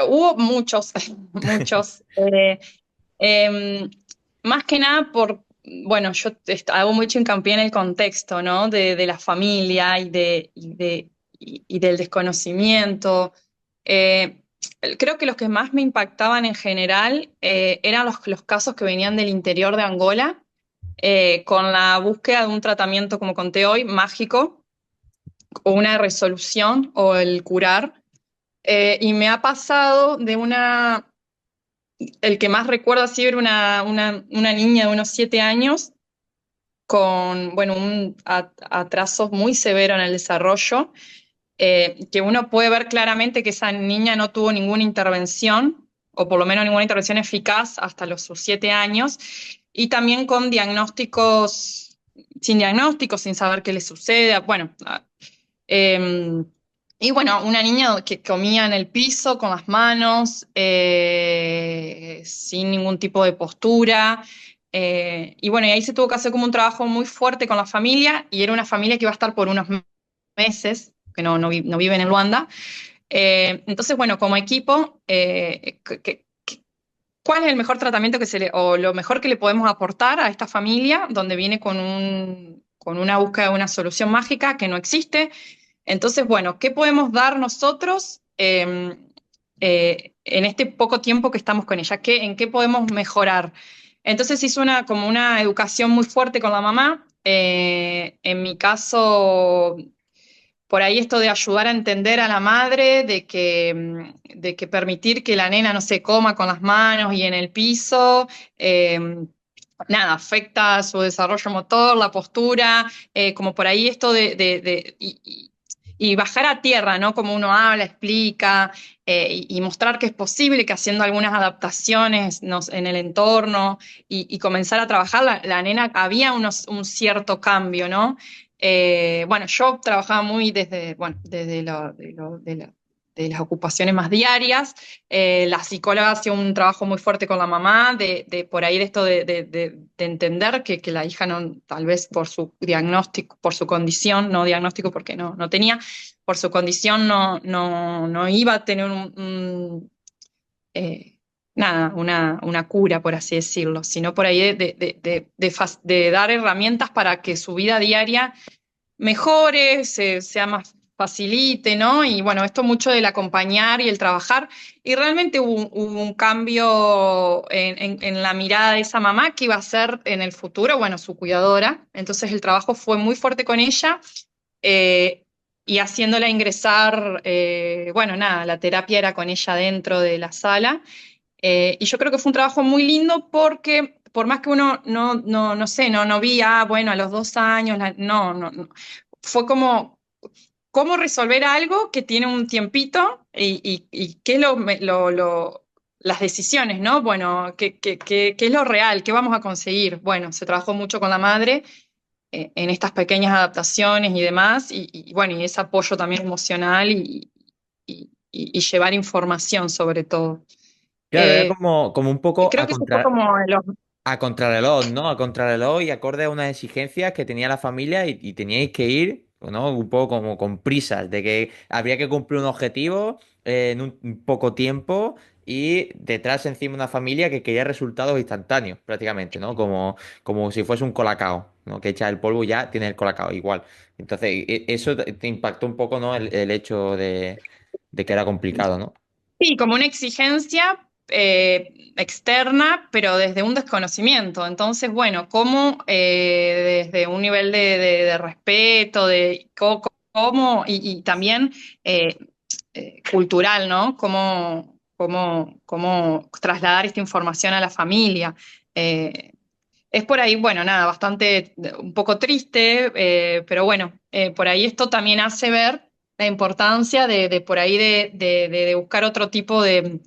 Hubo muchos, muchos. Em, Más que nada bueno, yo hago mucho hincapié en el contexto, ¿no? De la familia y del desconocimiento. Eh, Creo que los que más me impactaban en general eran los casos que venían del interior de Angola, con la búsqueda de un tratamiento, como conté hoy, mágico, o una resolución, o el curar. Y me ha pasado el que más recuerdo así era una niña de unos 7 años con, bueno, un atraso muy severo en el desarrollo, que uno puede ver claramente que esa niña no tuvo ninguna intervención, o por lo menos ninguna intervención eficaz hasta sus 7 años, y también con diagnósticos, sin diagnósticos, sin saber qué le sucede. Bueno, eh, y bueno, una niña que comía en el piso con las manos, sin ningún tipo de postura. Y bueno, y ahí se tuvo que hacer como un trabajo muy fuerte con la familia, y era una familia que iba a estar por unos meses, que no viven en Luanda. Entonces, bueno, como equipo, ¿cuál es el mejor tratamiento o lo mejor que le podemos aportar a esta familia donde viene con una búsqueda de una solución mágica que no existe? Entonces, bueno, ¿qué podemos dar nosotros en este poco tiempo que estamos con ella? ¿En qué podemos mejorar? Entonces hizo como una educación muy fuerte con la mamá. En mi caso, por ahí esto de ayudar a entender a la madre, de que permitir que la nena no se coma con las manos y en el piso, eh, nada, afecta su desarrollo motor, la postura, como por ahí esto y bajar a tierra, ¿no? Como uno habla, explica, y mostrar que es posible, que haciendo algunas adaptaciones en el entorno y comenzar a trabajar, la nena había un cierto cambio, ¿no? Bueno, yo trabajaba muy bueno, desde de las ocupaciones más diarias. La psicóloga hacía un trabajo muy fuerte con la mamá, de por ahí de esto de entender que la hija no, tal vez por su diagnóstico, por su condición, no diagnóstico porque no tenía, por su condición no iba a tener eh, nada, una cura, por así decirlo, sino por ahí de dar herramientas para que su vida diaria mejore, sea más facilite, ¿no? Y bueno, esto mucho del acompañar y el trabajar. Y realmente hubo un cambio en la mirada de esa mamá que iba a ser en el futuro, bueno, su cuidadora. Entonces el trabajo fue muy fuerte con ella. eh, y haciéndola ingresar, bueno, nada, la terapia era con ella dentro de la sala. Y yo creo que fue un trabajo muy lindo porque por más que uno no sé, no vi, bueno, a los 2 años, no. Fue como, ¿cómo resolver algo que tiene un tiempito y qué es las decisiones, ¿no? Bueno, qué es lo real? ¿Qué vamos a conseguir? Bueno, se trabajó mucho con la madre en estas pequeñas adaptaciones y demás, bueno, y ese apoyo también emocional y llevar información sobre todo. Claro, era Eh, como un poco Creo que eso fue como los... a contrarreloj, ¿no? A contrarreloj y acorde a unas exigencias que tenía la familia y teníais que ir, ¿no? Un poco como con prisas, de que habría que cumplir un objetivo en un poco tiempo y detrás encima una familia que quería resultados instantáneos, prácticamente, ¿no? Como si fuese un colacao, ¿no? Que echa el polvo y ya tienes el colacao, igual. Entonces, eso te impactó un poco, ¿no? El hecho de que era complicado, ¿no? Sí, como una exigencia externa, pero desde un desconocimiento. Entonces, bueno, ¿cómo desde un nivel de respeto, y también eh, cultural, ¿no? Cómo trasladar esta información a la familia? Eh, es por ahí, bueno, nada, bastante, un poco triste, pero bueno, por ahí esto también hace ver la importancia de por ahí de buscar otro tipo de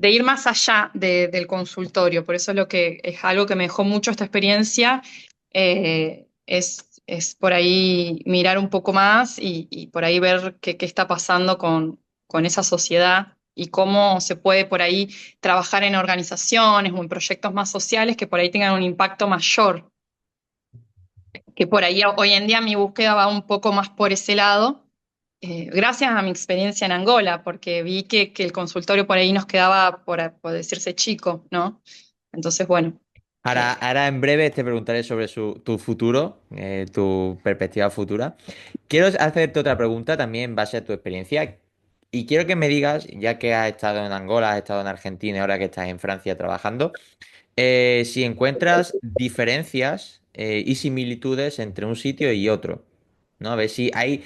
ir más allá del consultorio. Por eso es lo que es algo que me dejó mucho esta experiencia, es por ahí mirar un poco más y por ahí ver qué está pasando con esa sociedad y cómo se puede por ahí trabajar en organizaciones o en proyectos más sociales que por ahí tengan un impacto mayor, que por ahí hoy en día mi búsqueda va un poco más por ese lado, gracias a mi experiencia en Angola, porque vi que el consultorio por ahí nos quedaba, por decirse chico, ¿no? Entonces, bueno, Ahora en breve te preguntaré sobre tu futuro, tu perspectiva futura. Quiero hacerte otra pregunta también en base a tu experiencia. Y quiero que me digas, ya que has estado en Angola, has estado en Argentina y ahora que estás en Francia trabajando, si encuentras diferencias y similitudes entre un sitio y otro. ¿No? A ver si hay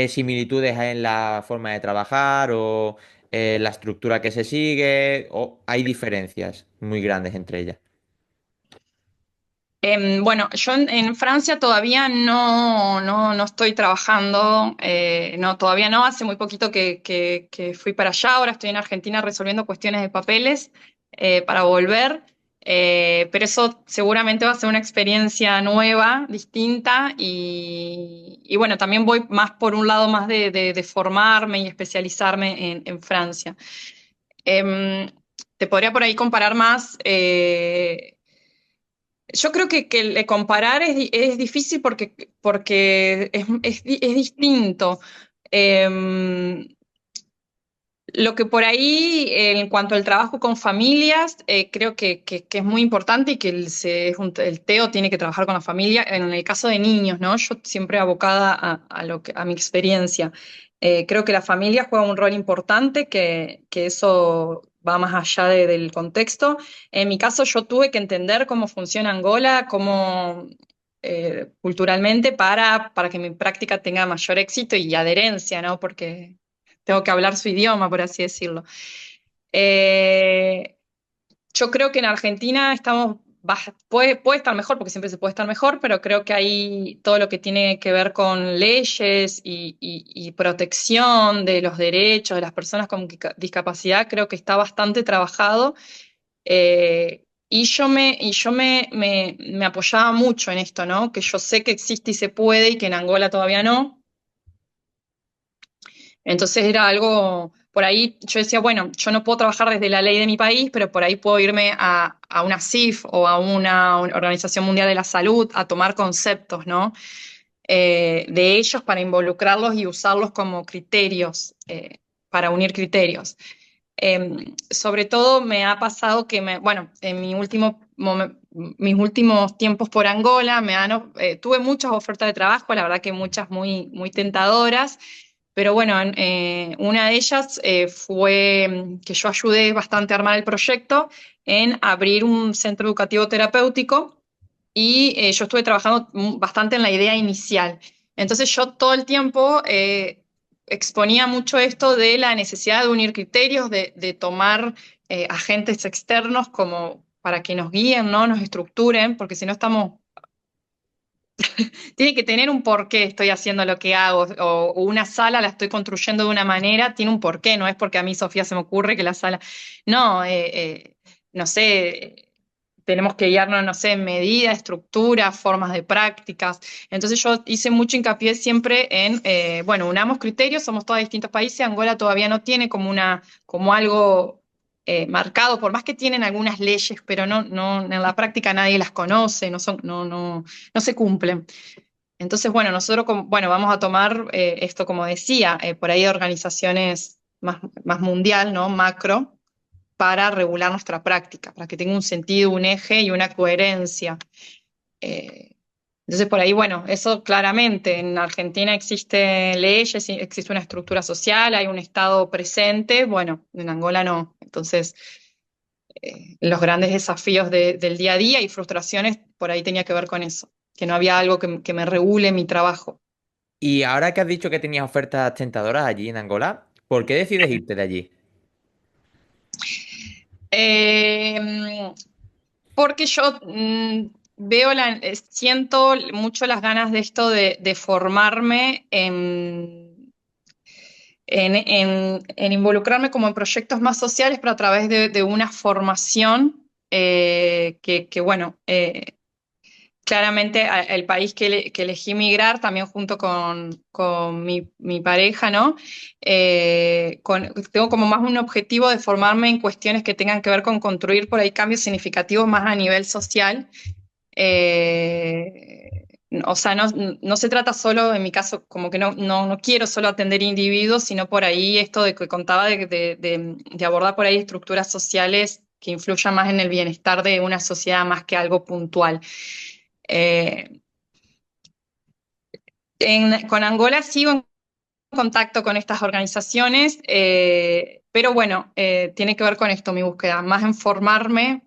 similitudes en la forma de trabajar o la estructura que se sigue, o hay diferencias muy grandes entre ellas. Bueno, yo en Francia todavía no estoy trabajando, no, todavía no, hace muy poquito que fui para allá, ahora estoy en Argentina resolviendo cuestiones de papeles para volver, pero eso seguramente va a ser una experiencia nueva, distinta, y bueno, también voy más por un lado más de formarme y especializarme en Francia. Em, Te podría por ahí comparar más. Yo creo que el comparar es difícil porque es distinto. Eh, lo que por ahí, en cuanto al trabajo con familias, creo que es muy importante y que el TEO tiene que trabajar con la familia. En el caso de niños, ¿no? Yo siempre abocada a mi experiencia. Creo que la familia juega un rol importante, que eso va más allá del contexto. En mi caso, yo tuve que entender cómo funciona Angola, cómo culturalmente para que mi práctica tenga mayor éxito y adherencia, ¿no? Porque tengo que hablar su idioma, por así decirlo. Eh, yo creo que en Argentina puede estar mejor, porque siempre se puede estar mejor, pero creo que hay todo lo que tiene que ver con leyes y protección de los derechos de las personas con discapacidad, creo que está bastante trabajado. Me apoyaba mucho en esto, ¿no? Que yo sé que existe y se puede y que en Angola todavía no. Entonces era algo, por ahí yo decía, bueno, yo no puedo trabajar desde la ley de mi país, pero por ahí puedo irme a una CIF o a una Organización Mundial de la Salud a tomar conceptos, ¿no? De ellos para involucrarlos y usarlos como criterios, para unir criterios. Sobre todo me ha pasado bueno, en mis últimos tiempos por Angola tuve muchas ofertas de trabajo, la verdad que muchas muy tentadoras, pero bueno, una de ellas fue que yo ayudé bastante a armar el proyecto en abrir un centro educativo terapéutico y yo estuve trabajando bastante en la idea inicial. Entonces yo todo el tiempo exponía mucho esto de la necesidad de unir criterios, de tomar agentes externos como para que nos guíen, ¿no? Nos estructuren, porque si no tiene que tener un porqué estoy haciendo lo que hago, o una sala la estoy construyendo de una manera, tiene un porqué, no es porque a mí, Sofía, se me ocurre que la sala, no, no sé, tenemos que guiarnos, no sé, en medidas, estructuras, formas de prácticas. Entonces yo hice mucho hincapié siempre en, bueno, unamos criterios, somos todos distintos países, Angola todavía no tiene como algo marcado, por más que tienen algunas leyes, pero en la práctica nadie las conoce, no se cumplen. Entonces, bueno, bueno, vamos a tomar esto, como decía, por ahí organizaciones más mundial, ¿no? Macro, para regular nuestra práctica, para que tenga un sentido, un eje y una coherencia. Eh, entonces, por ahí, bueno, eso claramente, en Argentina existen leyes, existe una estructura social, hay un Estado presente, bueno, en Angola no. Entonces, los grandes desafíos del día a día y frustraciones, por ahí tenía que ver con eso, que no había algo que me regule mi trabajo. Y ahora que has dicho que tenías ofertas tentadoras allí en Angola, ¿por qué decides irte de allí? Eh, Porque yo siento mucho las ganas de esto de formarme en involucrarme como en proyectos más sociales, pero a través de una formación bueno, claramente el país que elegí migrar, también junto con mi pareja, ¿no? Tengo como más un objetivo de formarme en cuestiones que tengan que ver con construir por ahí cambios significativos más a nivel social. O sea, no se trata solo, en mi caso, como que no quiero solo atender individuos, sino por ahí esto de que contaba de abordar por ahí estructuras sociales que influyan más en el bienestar de una sociedad más que algo puntual. Eh, con Angola sigo en contacto con estas organizaciones, pero bueno, tiene que ver con esto mi búsqueda, más en formarme,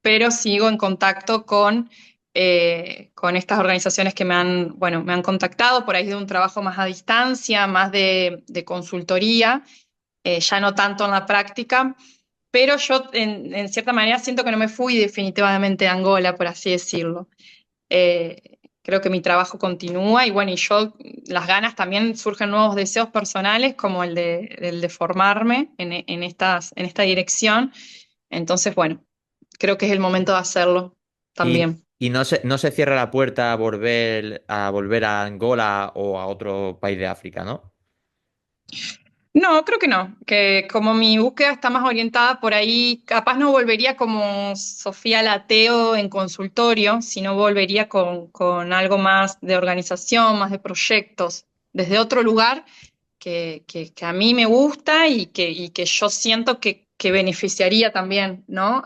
pero sigo en contacto con estas organizaciones que bueno, me han contactado, por ahí de un trabajo más a distancia, más de consultoría, ya no tanto en la práctica, pero yo en cierta manera siento que no me fui definitivamente de Angola, por así decirlo. Creo que mi trabajo continúa y bueno, y yo las ganas también surgen nuevos deseos personales como el de formarme en esta dirección. Entonces, bueno, creo que es el momento de hacerlo también. Y no se cierra la puerta a volver a Angola o a otro país de África, ¿no? No, creo que no, que como mi búsqueda está más orientada por ahí, capaz no volvería como Sofía Lateo en consultorio, sino volvería con algo más de organización, más de proyectos, desde otro lugar que a mí me gusta y que yo siento que beneficiaría también, ¿no?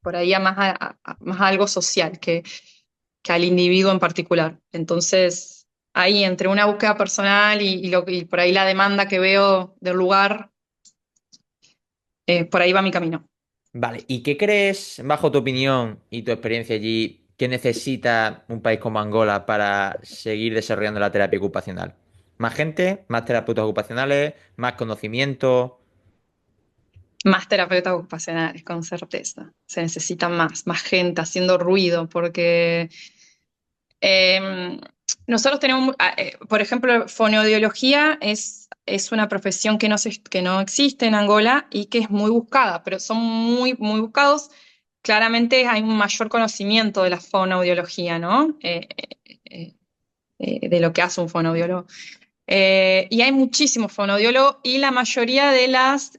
Por ahí a más, más a algo social que al individuo en particular. Entonces, ahí entre una búsqueda personal y por ahí la demanda que veo del lugar, por ahí va mi camino. Vale, ¿y qué crees, bajo tu opinión y tu experiencia allí, que necesita un país como Angola para seguir desarrollando la terapia ocupacional? ¿Más gente? ¿Más terapeutas ocupacionales? ¿Más conocimiento? Más terapeutas ocupacionales, con certeza. Se necesita más gente haciendo ruido, porque Eh, nosotros tenemos, por ejemplo, fonoaudiología es una profesión que no existe en Angola y que es muy buscada, pero son muy buscados. Claramente hay un mayor conocimiento de la fonoaudiología, ¿no? De lo que hace un fonoaudiólogo. Y hay muchísimos fonoaudiólogos y la mayoría de las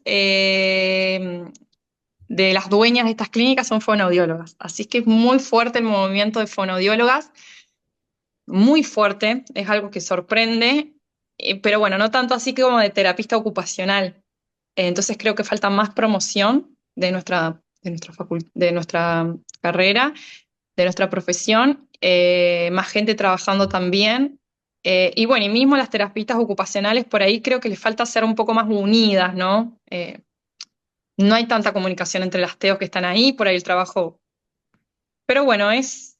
dueñas de estas clínicas son fonoaudiólogas. Así que es muy fuerte el movimiento de fonoaudiólogas muy fuerte, es algo que sorprende, pero bueno, no tanto así como de terapista ocupacional. Entonces creo que falta más promoción de nuestra carrera, de nuestra profesión, más gente trabajando también. Y bueno, y mismo las terapistas ocupacionales por ahí creo que les falta ser un poco más unidas, ¿no? No hay tanta comunicación entre las TEOs que están ahí, por ahí el trabajo. Pero bueno, es,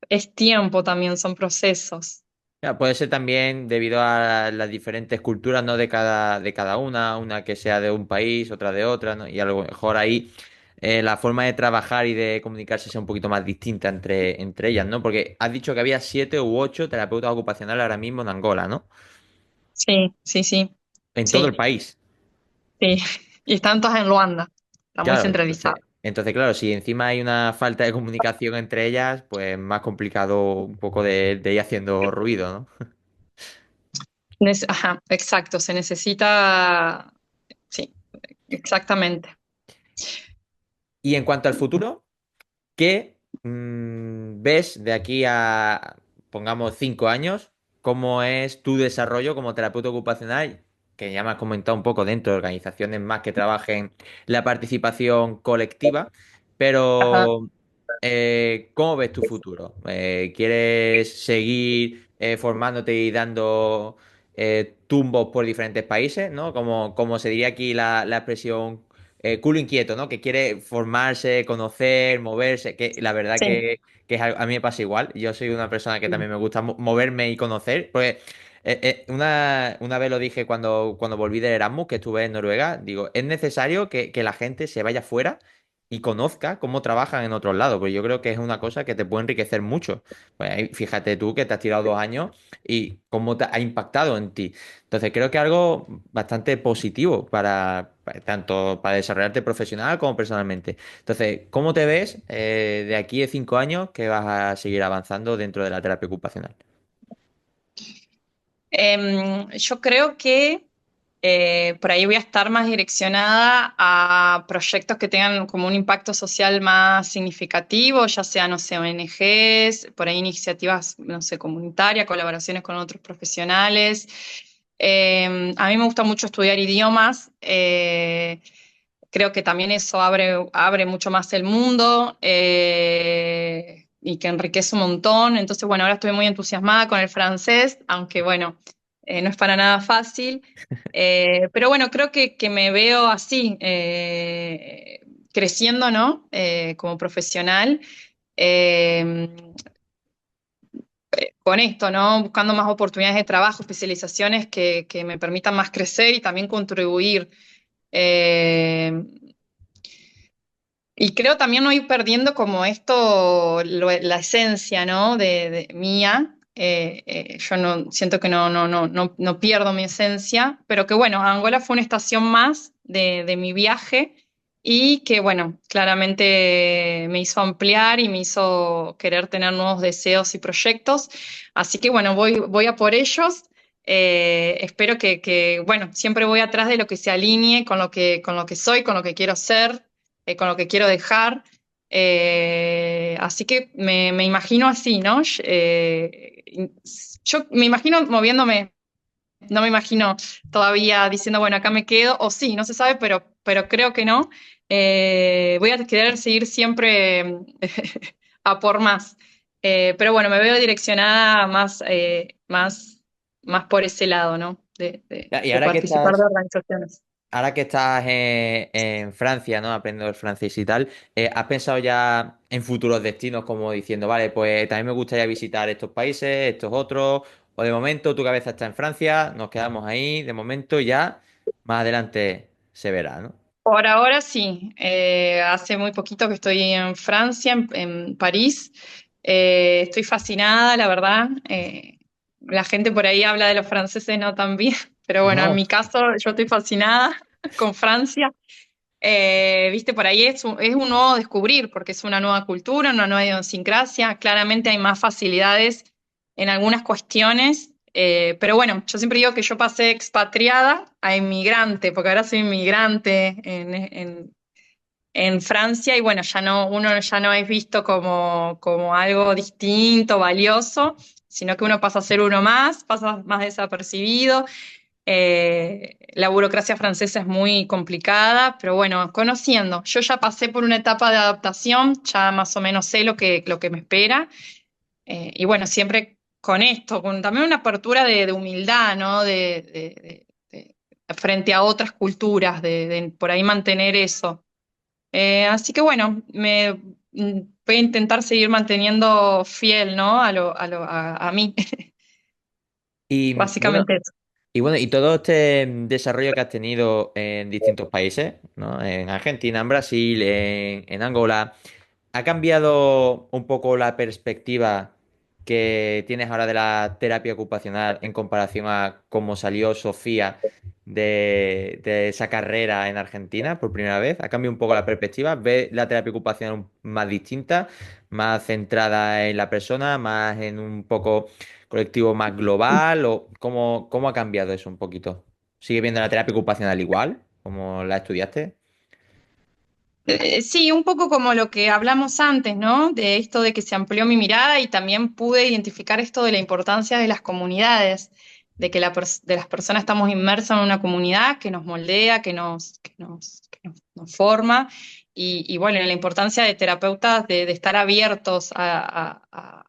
es tiempo también, son procesos. Ya, puede ser también debido a las diferentes culturas, ¿no? De cada una que sea de un país, otra de otra, ¿no? Y a lo mejor ahí la forma de trabajar y de comunicarse sea un poquito más distinta entre ellas, ¿no? Porque has dicho que había 7 u 8 terapeutas ocupacionales ahora mismo en Angola, ¿no? Sí, sí, sí, En todo el sí, país. sí. Y están todas en Luanda. Está muy Claro, centralizado. entonces, claro, si encima hay una falta de comunicación entre ellas, pues más complicado un poco de ir haciendo ruido, ¿no? Ajá, exacto, se necesita, sí, exactamente. Y en cuanto al futuro, ¿qué ves de aquí a, pongamos, 5 años? ¿Cómo es tu desarrollo como terapeuta ocupacional? Que ya me has comentado un poco dentro de organizaciones más que trabajen la participación colectiva, Ajá. pero ¿cómo ves tu futuro? ¿Quieres seguir formándote y dando tumbos por diferentes países, ¿no? Como se diría aquí la expresión culo inquieto, ¿no? Que quiere formarse, conocer, moverse, que la verdad Sí, que a mí me pasa igual. Yo soy una persona que también me gusta moverme y conocer, porque una vez lo dije cuando volví de Erasmus, que estuve en Noruega, digo, es necesario que la gente se vaya fuera y conozca cómo trabajan en otros lados, porque yo creo que es una cosa que te puede enriquecer mucho. Pues ahí, fíjate tú que te has tirado 2 años y cómo te ha impactado en ti. Entonces creo que algo bastante positivo tanto para desarrollarte profesional como personalmente. Entonces, ¿cómo te ves de aquí a 5 años que vas a seguir avanzando dentro de la terapia ocupacional? Yo creo que por ahí voy a estar más direccionada a proyectos que tengan como un impacto social más significativo, ya sea, no sé, ONGs, por ahí iniciativas, no sé, comunitarias, colaboraciones con otros profesionales. A mí me gusta mucho estudiar idiomas. Creo que también eso abre mucho más el mundo y que enriquece un montón. Entonces, bueno, ahora estoy muy entusiasmada con el francés, aunque bueno, no es para nada fácil. Pero bueno, creo que me veo así, creciendo, ¿no? Como profesional. Eh, con esto, ¿no? Buscando más oportunidades de trabajo, especializaciones que me permitan más crecer y también contribuir. Eh, y creo también no ir perdiendo como esto, la esencia, ¿no? De mía. Yo no siento que no pierdo mi esencia, pero que bueno, Angola fue una estación más de mi viaje y que bueno, claramente me hizo ampliar y me hizo querer tener nuevos deseos y proyectos. Así que bueno, voy a por ellos. Espero bueno, siempre voy atrás de lo que se alinee con lo que soy, con lo que quiero ser, con lo que quiero dejar. Así que me imagino así, ¿no? Yo me imagino moviéndome, no me imagino todavía diciendo, bueno, acá me quedo, o sí, no se sabe, pero creo que no. Voy a querer seguir siempre a por más. Pero bueno, me veo direccionada más por ese lado, ¿no? Y De participar de organizaciones. ahora que estás en Francia, ¿no? Aprendiendo el francés y tal, ¿has pensado ya en futuros destinos como diciendo, vale, pues también me gustaría visitar estos países, estos otros, o de momento tu cabeza está en Francia, nos quedamos ahí, de momento ya, más adelante se verá, ¿no? Por ahora sí. Hace muy poquito que estoy en Francia, en París. Estoy fascinada, la verdad. La gente por ahí habla de los franceses no tan bien, pero bueno, en No. mi caso yo estoy fascinada con Francia. Viste, por ahí es un nuevo descubrir, porque es una nueva cultura, una nueva idiosincrasia. Claramente hay más facilidades en algunas cuestiones, pero bueno, yo siempre digo que yo pasé expatriada a inmigrante, porque ahora soy inmigrante en Francia y bueno, uno ya no es visto como algo distinto, valioso, sino que uno pasa a ser uno más, pasa más desapercibido. La burocracia francesa es muy complicada, pero bueno, conociendo. Yo ya pasé por una etapa de adaptación, ya más o menos sé lo que me espera. Y bueno, siempre con esto, con también una apertura de humildad, ¿no? Frente a otras culturas, de por ahí mantener eso. Así que bueno, voy a intentar seguir manteniendo fiel, ¿no? A mí, Y bueno, básicamente eso. y todo este desarrollo que has tenido en distintos países, ¿no? En Argentina, en Brasil, en Angola. ¿Ha cambiado un poco la perspectiva que tienes ahora de la terapia ocupacional en comparación a cómo salió Sofía de esa carrera en Argentina por primera vez? ¿Ha cambiado un poco la perspectiva? ¿Ves la terapia ocupacional más distinta, más centrada en la persona, más en un poco colectivo más global? ¿O cómo ha cambiado eso un poquito? ¿Sigue viendo la terapia ocupacional igual, como la estudiaste? Sí, un poco como lo que hablamos antes, ¿no? De esto de que se amplió mi mirada y también pude identificar esto de la importancia de las comunidades, de que de las personas estamos inmersas en una comunidad que nos moldea, nos forma y bueno, la importancia de terapeutas de estar abiertos a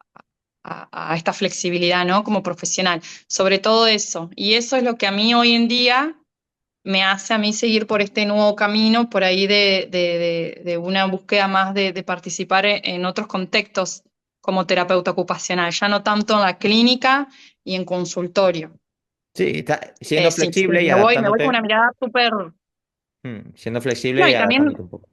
esta flexibilidad, ¿no? Como profesional, sobre todo eso. Y eso es lo que a mí hoy en día me hace a mí seguir por este nuevo camino, por ahí de una búsqueda más de participar en otros contextos como terapeuta ocupacional, ya no tanto en la clínica y en consultorio. Sí, está siendo Sí, flexible y me voy con una adaptándote. mirada súper... Siendo flexible No, y y adaptándote también, un poco.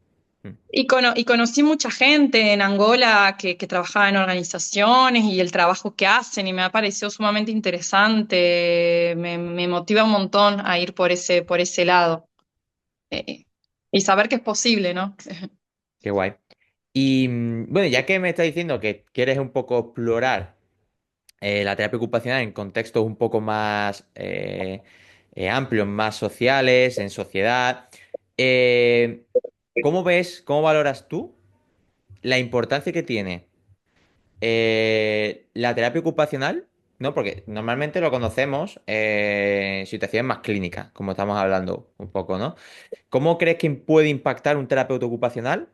Mm, y conocí mucha gente en Angola que trabajaba en organizaciones y el trabajo que hacen y me ha parecido sumamente interesante, me motiva un montón a ir por ese lado. Eh, y saber que es posible, ¿no? qué guay. Y bueno, ya que me estás diciendo que quieres un poco explorar la terapia ocupacional en contextos un poco más amplios, más sociales, en sociedad, eh, ¿cómo ves, cómo valoras tú la importancia que tiene la terapia ocupacional? ¿No? Porque normalmente lo conocemos en situaciones más clínicas, como estamos hablando un poco, ¿no? ¿Cómo crees que puede impactar un terapeuta ocupacional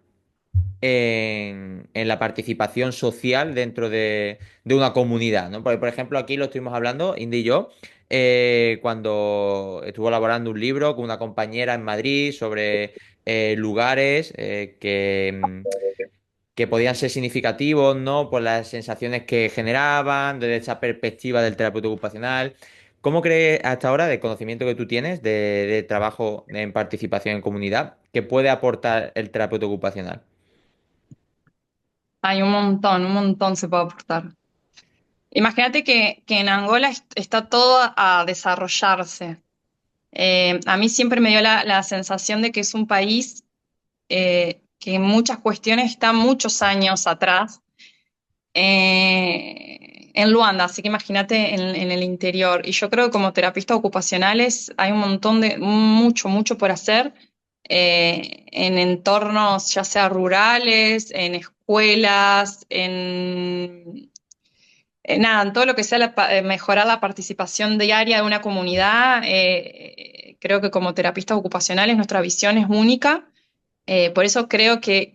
en la participación social dentro de una comunidad, ¿no? Porque, por ejemplo, aquí lo estuvimos hablando, Indy y yo, cuando estuvo elaborando un libro con una compañera en Madrid sobre lugares que podían ser significativos, ¿no? Por las sensaciones que generaban, desde esa perspectiva del terapeuta ocupacional. ¿Cómo crees hasta ahora, del conocimiento que tú tienes de trabajo en participación en comunidad, que puede aportar el terapeuta ocupacional? Hay un montón se puede aportar. Imagínate que en Angola está todo a desarrollarse. A mí siempre me dio la sensación de que es un país que en muchas cuestiones está muchos años atrás en Luanda, así que imagínate en el interior. Y yo creo que como terapistas ocupacionales hay un montón de, mucho por hacer en entornos ya sea rurales, en escuelas, nada, en todo lo que sea mejorar la participación diaria de una comunidad. Creo que como terapistas ocupacionales nuestra visión es única. Por eso creo que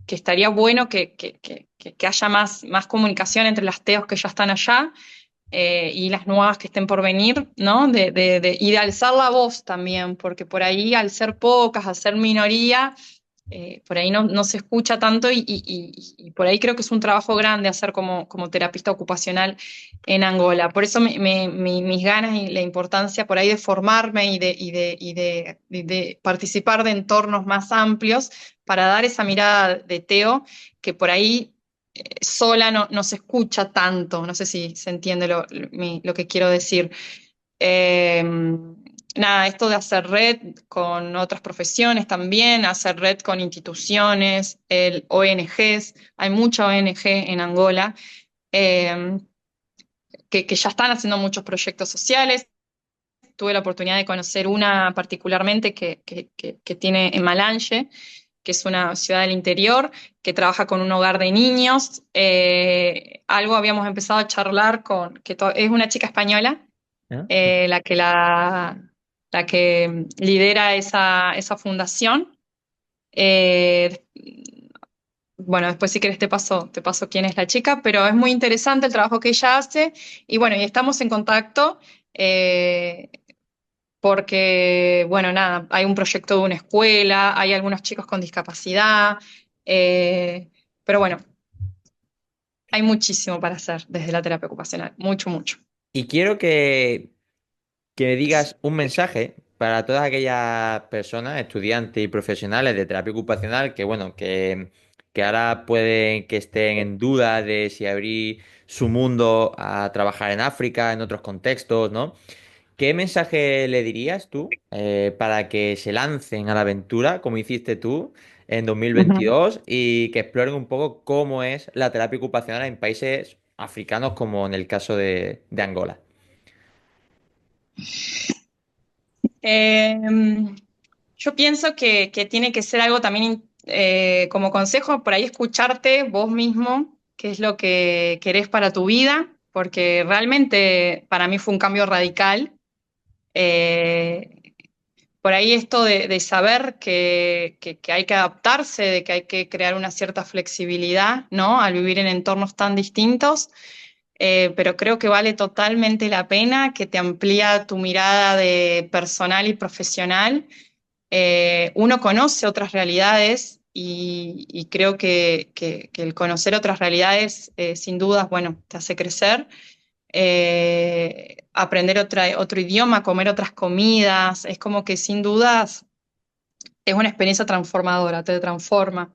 estaría bueno que haya más comunicación entre las TEOs que ya están allá y las nuevas que estén por venir, ¿no? Y de alzar la voz también, porque por ahí al ser pocas, al ser minoría, por ahí no se escucha tanto y por ahí creo que es un trabajo grande hacer como terapista ocupacional en Angola. Por eso mis ganas y la importancia por ahí de formarme y de participar de entornos más amplios para dar esa mirada de Teo que por ahí sola no se escucha tanto. No sé si se entiende lo que quiero decir. Eh, nada, esto de hacer red con otras profesiones también, hacer red con instituciones, ONGs, hay mucha ONG en Angola eh, que ya están haciendo muchos proyectos sociales. Tuve la oportunidad de conocer una particularmente que tiene en Malange, que es una ciudad del interior, que trabaja con un hogar de niños. Algo habíamos empezado a charlar es una chica española ¿Eh? la que lidera esa fundación. Eh, bueno, después si querés te paso quién es la chica, pero es muy interesante el trabajo que ella hace y bueno, y estamos en contacto eh, porque, bueno, nada, hay un proyecto de una escuela, hay algunos chicos con discapacidad, pero bueno, hay muchísimo para hacer desde la terapia ocupacional, mucho. Y quiero que me digas un mensaje para todas aquellas personas, estudiantes y profesionales de terapia ocupacional, que bueno, que ahora pueden que estén en duda de si abrir su mundo a trabajar en África, en otros contextos, ¿no? ¿Qué mensaje le dirías tú para que se lancen a la aventura, como hiciste tú en Ujú. 2022, y que exploren un poco cómo es la terapia ocupacional en países africanos, como en el caso de Angola? Eh, yo pienso que tiene que ser algo también como consejo, por ahí escucharte vos mismo, qué es lo que querés para tu vida, porque realmente para mí fue un cambio radical. Eh, por ahí esto de saber que hay que adaptarse, de que hay que crear una cierta flexibilidad, ¿no? Al vivir en entornos tan distintos, pero creo que vale totalmente la pena, que te amplía tu mirada de personal y profesional. Uno conoce otras realidades y creo que el conocer otras realidades, sin dudas, bueno, te hace crecer. Aprender otro idioma, comer otras comidas, es como que sin dudas es una experiencia transformadora, te transforma.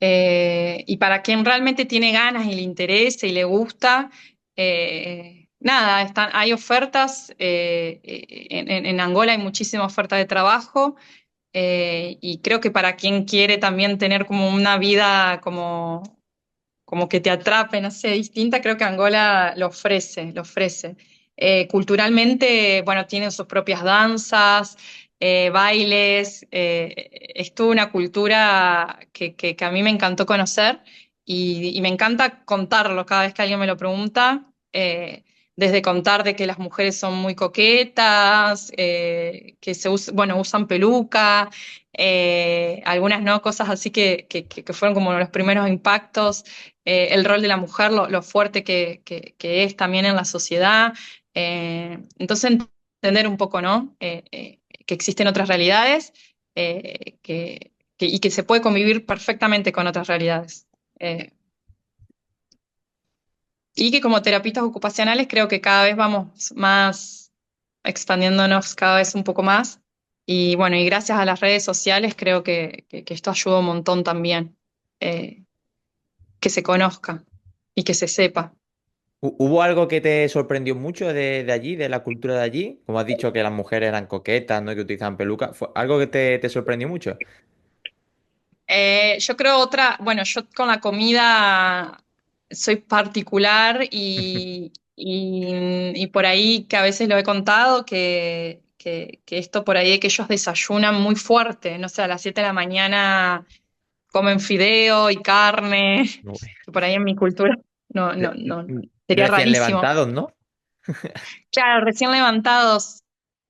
Y para quien realmente tiene ganas y le interesa y le gusta, nada, hay ofertas, en Angola hay muchísima oferta de trabajo, y creo que para quien quiere también tener como una vida como que te atrape, no sé, distinta, creo que Angola lo ofrece. Culturalmente, bueno, tienen sus propias danzas, bailes, es toda una cultura que a mí me encantó conocer y me encanta contarlo cada vez que alguien me lo pregunta, desde contar de que las mujeres son muy coquetas, que bueno, usan peluca, algunas no, cosas así que fueron como los primeros impactos, el rol de la mujer, lo fuerte que es también en la sociedad. Entonces, entender un poco, ¿no? Que existen otras realidades y que se puede convivir perfectamente con otras realidades. Eh, y que como terapistas ocupacionales creo que cada vez vamos más. expandiéndonos cada vez un poco más. Y bueno, y gracias a las redes sociales creo que esto ayuda un montón también, eh, que se conozca y que se sepa. ¿Hubo algo que te sorprendió mucho de allí, de la cultura de allí? Como has dicho que las mujeres eran coquetas, no que utilizaban pelucas. ¿Fue algo que te sorprendió mucho? Yo creo otra, bueno, yo con la comida soy particular y por ahí que a veces lo he contado, que esto por ahí de que ellos desayunan muy fuerte, no sé, a las 7 de la mañana comen fideo y carne, No. que por ahí en mi cultura no, sería Recién rarísimo. levantados, ¿no? Claro, recién levantados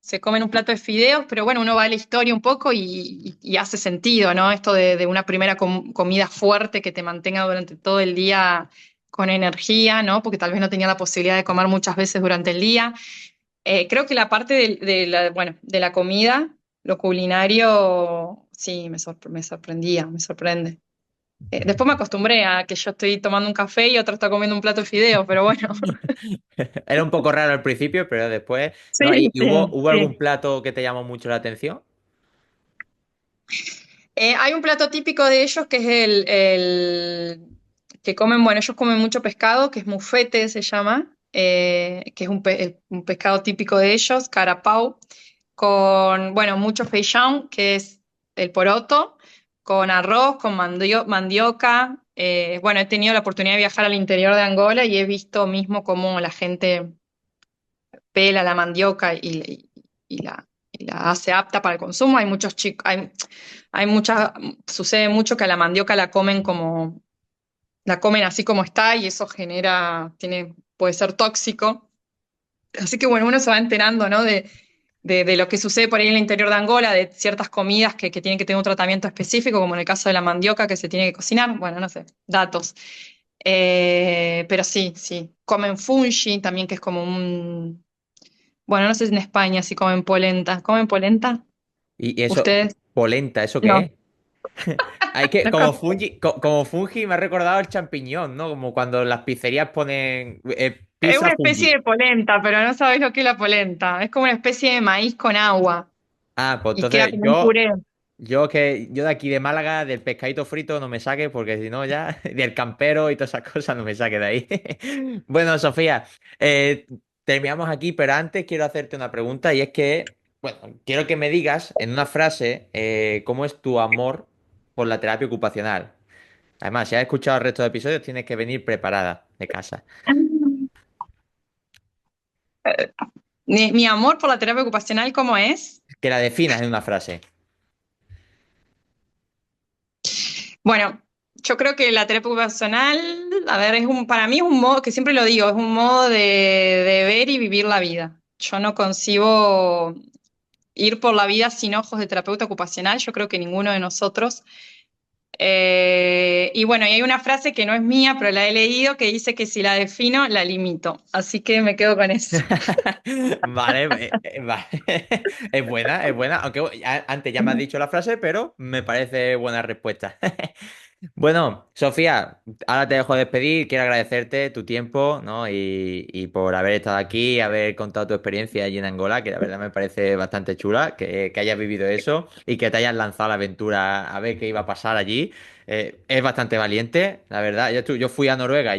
se comen un plato de fideos, pero bueno, uno va a la historia un poco y hace sentido, ¿no? Esto de una primera comida fuerte que te mantenga durante todo el día con energía, ¿no? Porque tal vez no tenía la posibilidad de comer muchas veces durante el día. Creo que la parte bueno, de la comida, lo culinario, sí, me sorprendía, me sorprende. Después me acostumbré a que yo estoy tomando un café y otro está comiendo un plato de fideos, pero bueno. Era un poco raro al principio, pero después, Sí, ¿no? ¿Y hubo, sí, hubo algún sí. plato que te llamó mucho la atención? Hay un plato típico de ellos que es que comen, bueno, ellos comen mucho pescado, que es mufete se llama, que es un pescado típico de ellos, carapau, con, bueno, mucho feijão, que es el poroto, con arroz, con mandioca. Bueno, he tenido la oportunidad de viajar al interior de Angola y he visto mismo cómo la gente pela la mandioca y la hace apta para el consumo. Hay muchos chicos, hay mucha, sucede mucho que a la mandioca la comen como, la comen así como está y eso puede ser tóxico. Así que bueno, uno se va enterando, ¿no? De lo que sucede por ahí en el interior de Angola, de ciertas comidas que tienen que tener un tratamiento específico, como en el caso de la mandioca que se tiene que cocinar. Bueno, no sé, datos. Pero sí, sí. Comen fungi también, que es como un, bueno, no sé si en España si comen polenta. ¿Comen polenta? Y eso, ¿Ustedes? polenta, ¿eso qué No. es? Hay que, No como con- fungi, como fungi me ha recordado el champiñón, ¿no? Como cuando las pizzerías ponen Es pizza una especie fungi. de polenta, pero no sabéis lo que es la polenta. Es como una especie de maíz con agua Ah, pues y queda entonces como un yo, puré. yo de aquí de Málaga, del pescadito frito no me saque, porque si no ya, del campero y todas esas cosas no me saque de ahí. Bueno, Sofía, terminamos aquí, pero antes quiero hacerte una pregunta y es que, bueno, quiero que me digas en una frase cómo es tu amor por la terapia ocupacional. Además, si has escuchado el resto de episodios, tienes que venir preparada de casa. Mi amor por la terapia ocupacional, ¿cómo es? Que la definas en una frase. Bueno, yo creo que la terapia ocupacional, a ver, para mí es un modo, que siempre lo digo, es un modo de ver y vivir la vida. Yo no concibo ir por la vida sin ojos de terapeuta ocupacional, yo creo que ninguno de nosotros. Y bueno, y hay una frase que no es mía, pero la he leído, que dice que si la defino, la limito. Así que me quedo con eso. Vale, vale. Es buena, aunque antes ya me has dicho la frase, pero me parece buena respuesta. Bueno, Sofía, ahora te dejo despedir. Quiero agradecerte tu tiempo, ¿no? Y por haber estado aquí, haber contado tu experiencia allí en Angola, que la verdad me parece bastante chula, que hayas vivido eso y que te hayas lanzado a la aventura a ver qué iba a pasar allí. Es bastante valiente, la verdad. Yo fui a Noruega,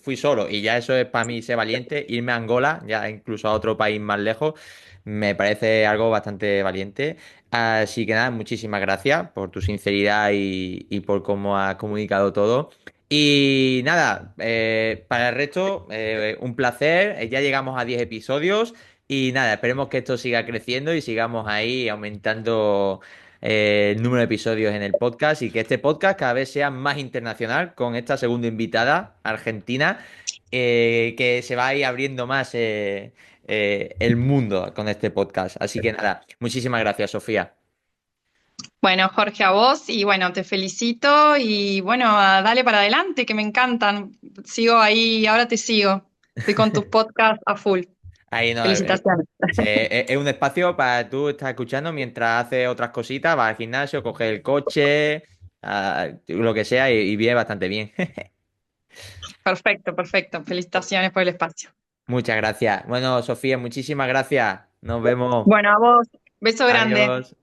fui solo y ya eso es para mí ser valiente. Irme a Angola, ya incluso a otro país más lejos, me parece algo bastante valiente. Así que nada, muchísimas gracias por tu sinceridad y por cómo has comunicado todo. Y nada, para el resto, un placer. Ya llegamos a 10 episodios y nada, esperemos que esto siga creciendo y sigamos ahí aumentando el número de episodios en el podcast y que este podcast cada vez sea más internacional con esta segunda invitada, Argentina, que se va a ir abriendo más el mundo con este podcast. Así que nada, muchísimas gracias, Sofía. Bueno, Jorge, a vos y bueno, te felicito y bueno, dale para adelante, que me encantan. Sigo ahí, ahora te sigo. Estoy con tus podcasts a full. Ahí no, Felicitaciones. es un espacio para tú estar escuchando mientras haces otras cositas, vas al gimnasio, coges el coche, lo que sea, y viene bastante bien. Perfecto, perfecto. Felicitaciones por el espacio. Muchas gracias. Bueno, Sofía, muchísimas gracias. Nos vemos. Bueno, a vos, beso grande. Adiós.